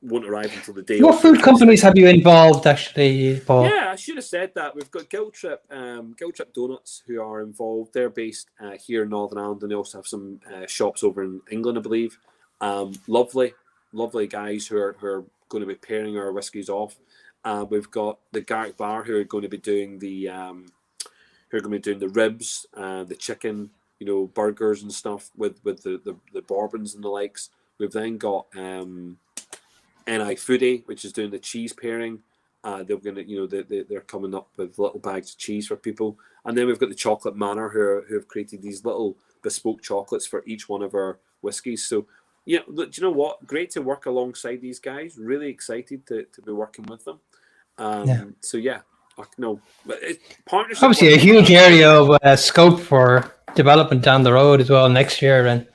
won't arrive until the day. What food companies have you involved, actually, Paul? Yeah, I should have said that. We've got Guild Trip Donuts who are involved. They're based here in Northern Ireland, and they also have some shops over in England, I believe. Lovely guys who are going to be pairing our whiskies off. We've got the Garrick Bar who are going to be doing the ribs, the chicken, burgers and stuff with the bourbons and the likes. We've then got NI Foodie, which is doing the cheese pairing. They're going to they're coming up with little bags of cheese for people, and then we've got the Chocolate Manor who have created these little bespoke chocolates for each one of our whiskies. So Yeah, do you know what? Great to work alongside these guys. Really excited to be working with them. So yeah, no, but partnership. Obviously, a huge area of scope for development down the road as well next year, and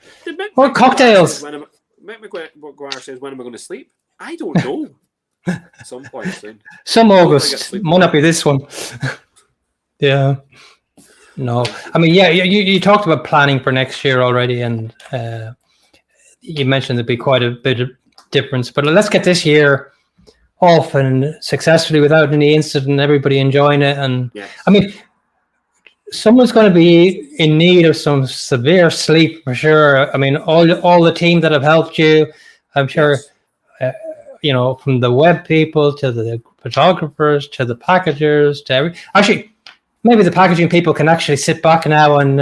or cocktails. Mick McGuire says, "When am I going to sleep?" I don't know. Some point soon. Some August. Might not be this one. Yeah. No, I mean, yeah, you talked about planning for next year already, and you mentioned there'd be quite a bit of difference. But let's get this year off and successfully without any incident, everybody enjoying it. And yes. I mean, someone's going to be in need of some severe sleep for sure. I mean, all the team that have helped you, I'm sure, yes. From the web people to the photographers to the packagers to actually, maybe the packaging people can actually sit back now, and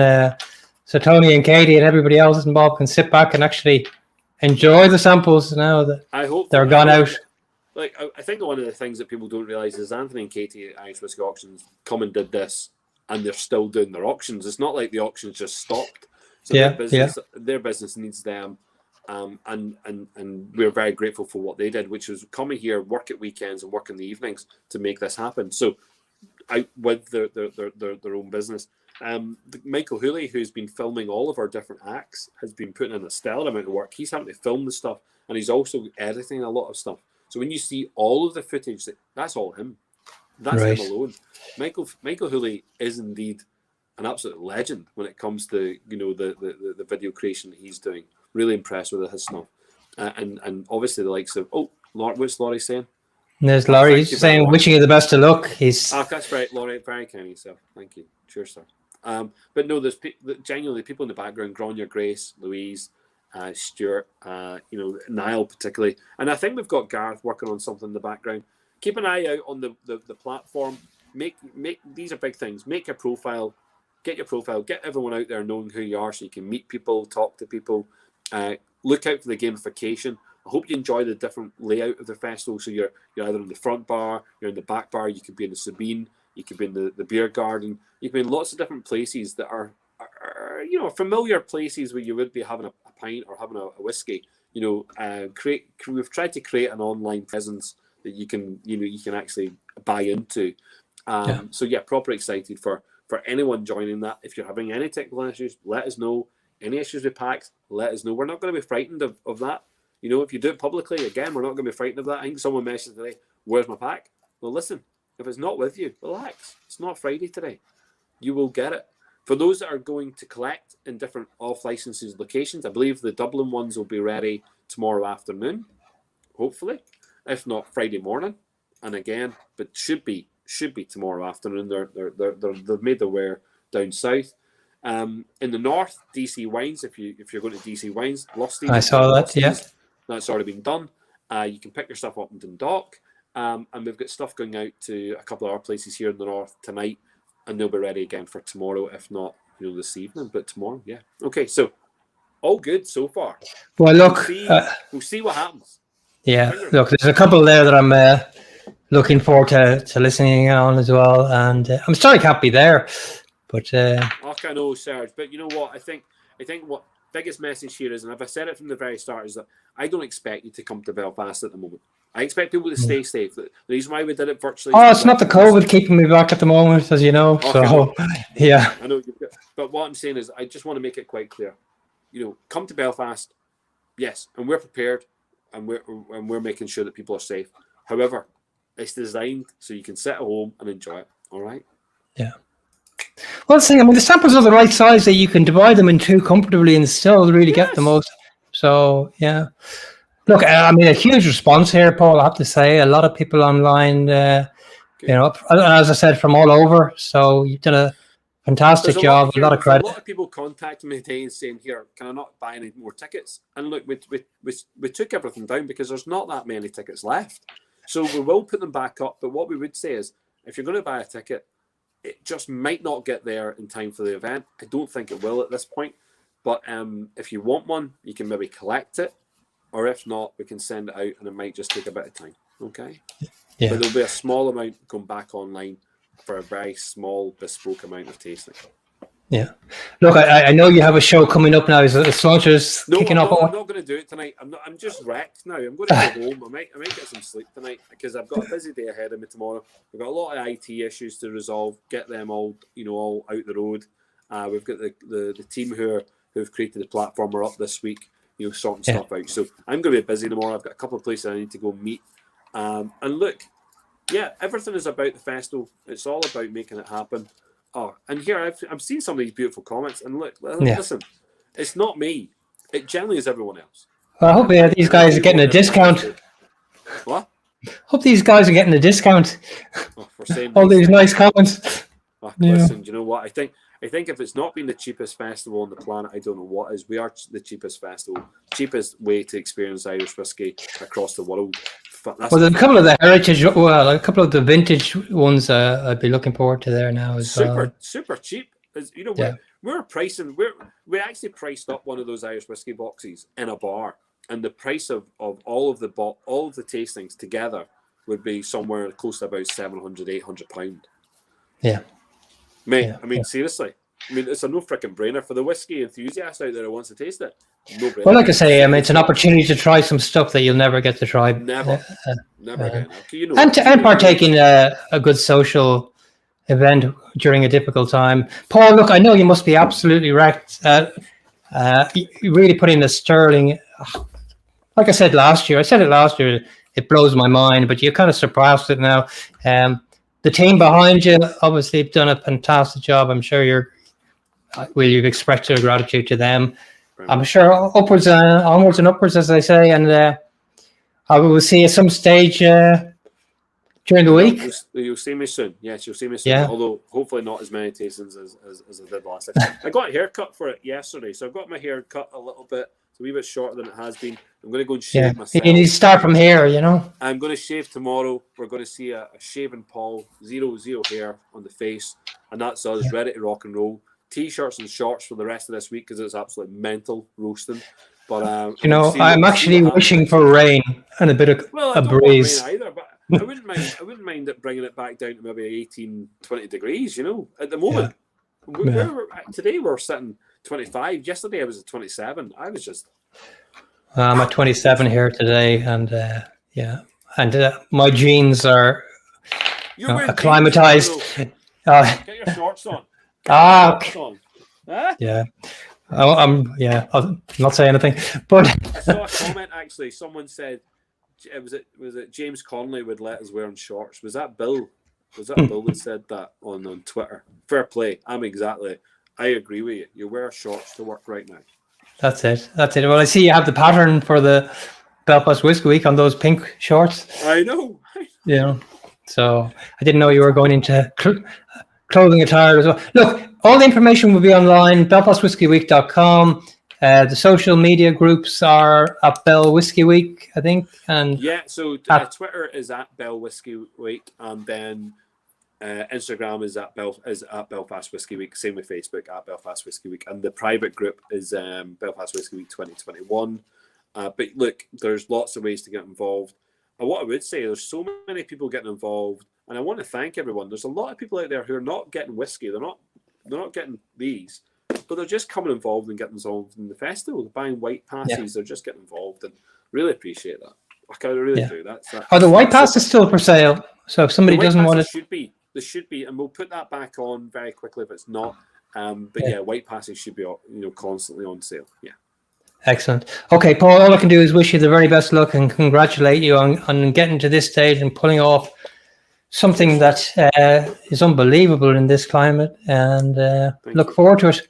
so Tony and Katie and everybody else involved can sit back and actually enjoy the samples now that they're gone out. I think one of the things that people don't realise is Anthony and Katie at Irish Whiskey Auctions come and did this, and they're still doing their auctions. It's not like the auctions just stopped. So their business needs them, and we're very grateful for what they did, which was coming here, work at weekends and work in the evenings to make this happen. So, with their own business. Michael Hooley, who's been filming all of our different acts, has been putting in a stellar amount of work. He's having to film the stuff, and he's also editing a lot of stuff. So when you see all of the footage, that's all him. That's him alone. Michael Hooley is indeed an absolute legend when it comes to the video creation that he's doing. Really impressed with his stuff, and obviously the likes of what's Laurie saying? There's Laurie. He's saying, wishing you the best of luck. That's right, Laurie. Very kind of yourself. Thank you. Sure, sir. But no, there's genuinely people in the background: Grania, Grace, Louise, Stuart, Niall particularly, and I think we've got Gareth working on something in the background. Keep an eye out on the platform. Make these are big things. Make your profile. Get your profile. Get everyone out there knowing who you are, so you can meet people, talk to people. Look out for the gamification. I hope you enjoy the different layout of the festival. So you're either in the front bar, you're in the back bar, you could be in the Sabine, you could be in the beer garden, you could be in lots of different places that are familiar places where you would be having a pint or having a whiskey. We've tried to create an online presence that you can actually buy into. So yeah, proper excited for anyone joining that. If you're having any technical issues, let us know. Any issues with packs, let us know. We're not going to be frightened of that. If you do it publicly, again, we're not going to be frightened of that. I think someone messaged today, where's my pack? Well, listen, if it's not with you, relax. It's not Friday today. You will get it. For those that are going to collect in different off-licenses locations, I believe the Dublin ones will be ready tomorrow afternoon, hopefully. If not, Friday morning. And again, but should be tomorrow afternoon. They've made their way down south. In the north, DC Wines, if you're going to DC Wines, Lusty. I saw that, yeah. That's already been done. You can pick your stuff up in Dundalk. And we've got stuff going out to a couple of our places here in the north tonight, and they'll be ready again for tomorrow, if not this evening, but tomorrow, yeah. Okay, so all good so far. Well, look, we'll see what happens. Yeah, look, there's a couple there that I'm looking forward to listening on as well, and I'm sorry I can't be there, but I know, Serge, but you know what? I think what biggest message here is, and if I said it from the very start, is that I don't expect you to come to Belfast at the moment. I expect people to stay safe. The reason why we did it virtually. Oh, it's not the COVID keeping me back at the moment, as you know. So, yeah. I know, but what I'm saying is, I just want to make it quite clear. Come to Belfast, yes, and we're prepared, and we're making sure that people are safe. However, it's designed so you can sit at home and enjoy it. All right. Yeah. Well, see, I mean, the samples are the right size that you can divide them in two comfortably and still really get the most. So, yeah. Look, I mean, a huge response here, Paul, I have to say. A lot of people online, as I said, from all over. So you've done a fantastic job. A lot of credit. A lot of people contacting me today and saying, here, can I not buy any more tickets? And look, we took everything down because there's not that many tickets left. So we will put them back up. But what we would say is, if you're going to buy a ticket, it just might not get there in time for the event. I don't think it will at this point. But if you want one, you can maybe collect it. Or if not, we can send it out, and it might just take a bit of time. Okay? Yeah. But there'll be a small amount going back online for a very small, bespoke amount of tasting. Yeah. Look, I know you have a show coming up now. Is Slaughters kicking off? I'm not going to do it tonight. I'm just wrecked now. I'm going to go home. I might get some sleep tonight because I've got a busy day ahead of me tomorrow. We've got a lot of IT issues to resolve. Get them all out the road. We've got the team who've created the platform are up this week. Sorting stuff out. So I'm going to be busy tomorrow. I've got a couple of places I need to go meet. And look, everything is about the festival. It's all about making it happen. Oh, and here I've seen some of these beautiful comments, and look, listen, it's not me. It generally is everyone else. Well, I hope these guys are getting a discount. What? Hope these guys are getting a discount. For saying all these nice comments. Listen, do you know what? I think if it's not been the cheapest festival on the planet, I don't know what is. We are the cheapest festival, cheapest way to experience Irish whiskey across the world. There's a couple of the heritage, a couple of the vintage ones I'd be looking forward to there now as well. Super cheap. We're pricing. We actually priced up one of those Irish whiskey boxes in a bar, and the price of all of the tastings together would be somewhere close to about £700-800. Yeah, mate. I mean, seriously. I mean, it's a no freaking brainer for the whiskey enthusiast out there who wants to taste it. No brainer. Well, like I say, it's an opportunity to try some stuff that you'll never get to try. Never again. And partake in a good social event during a difficult time. Paul, look, I know you must be absolutely wrecked. You really put in a sterling. Like I said last year, it blows my mind, but you kind of surpassed it now. The team behind you obviously have done a fantastic job. I'm sure you've expressed your gratitude to them. Right. I'm sure onwards and upwards, as I say, and I will see you at some stage during the week. You'll see me soon. Yes, you'll see me soon. Yeah. Although hopefully not as many tastings as I did last time. I got a haircut for it yesterday, so I've got my hair cut a little bit. It's a wee bit shorter than it has been. I'm going to go and shave myself. You need to start from here, I'm going to shave tomorrow. We're going to see a shaven Paul, zero hair on the face, and that's us ready to rock and roll. T-shirts and shorts for the rest of this week because it's absolutely mental roasting. But I'm actually wishing for rain and a bit of a breeze. I don't want rain either, but I wouldn't mind it bringing it back down to maybe 18, 20 degrees. At the moment, today we're sitting 25. Yesterday I was at 27. I was just. I'm at 27 here today, and my jeans are acclimatized. Get your shorts on. Yeah. I'll not say anything. But I saw a comment actually. Someone said, was it James Conley would let us wear shorts? Was that Bill? Was that Bill that said that on Twitter? Fair play. I agree with you. You wear shorts to work right now. That's it. Well, I see you have the pattern for the Belfast Whiskey Week on those pink shorts. I know. So I didn't know you were going into clothing attire as well. Look, all the information will be online, belfastwhiskeyweek.com. The social media groups are at Bell Whiskey Week, I think. And so Twitter is at Bell Whiskey Week, and then Instagram is at Belfast Whiskey Week. Same with Facebook at Belfast Whiskey Week, and the private group is Belfast Whiskey Week 2021. But look, there's lots of ways to get involved. And what I would say, there's so many people getting involved, and I want to thank everyone. There's a lot of people out there who are not getting whiskey. They're not getting these, but they're just coming involved and getting involved in the festival. They're buying white passes. They're just getting involved, and really appreciate that. I really do. Are the white passes still for sale? So if somebody doesn't want it, they should be, and we'll put that back on very quickly if it's not. White passes should be constantly on sale. Yeah. Excellent. Okay, Paul, all I can do is wish you the very best luck and congratulate you on getting to this stage and pulling off something that is unbelievable in this climate, and look forward to it.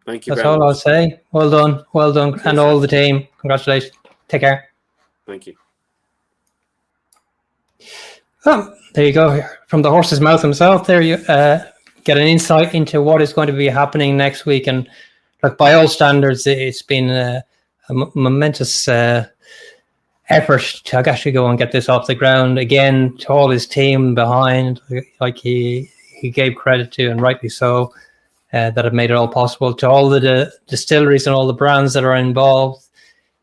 Thank you. That's all I'll say. Well done, and all the team. Congratulations. Take care. Thank you. Oh, there you go. From the horse's mouth himself, there you get an insight into what is going to be happening next week. And look, by all standards, it's been a momentous effort to actually go and get this off the ground again. To all his team behind, like he gave credit to, and rightly so, that have made it all possible. To all the distilleries and all the brands that are involved,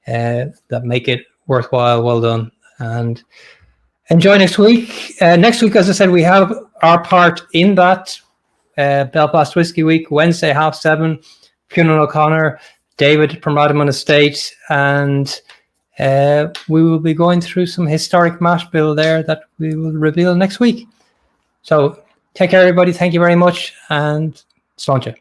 that make it worthwhile. Well done, and enjoy next week. Next week, as I said, we have our part in that Belfast Whiskey Week, Wednesday 7:30. Fionn O'Connor, David from Radamon Estate, and we will be going through some historic mash bill there that we will reveal next week. So take care, everybody. Thank you very much, and sláinte.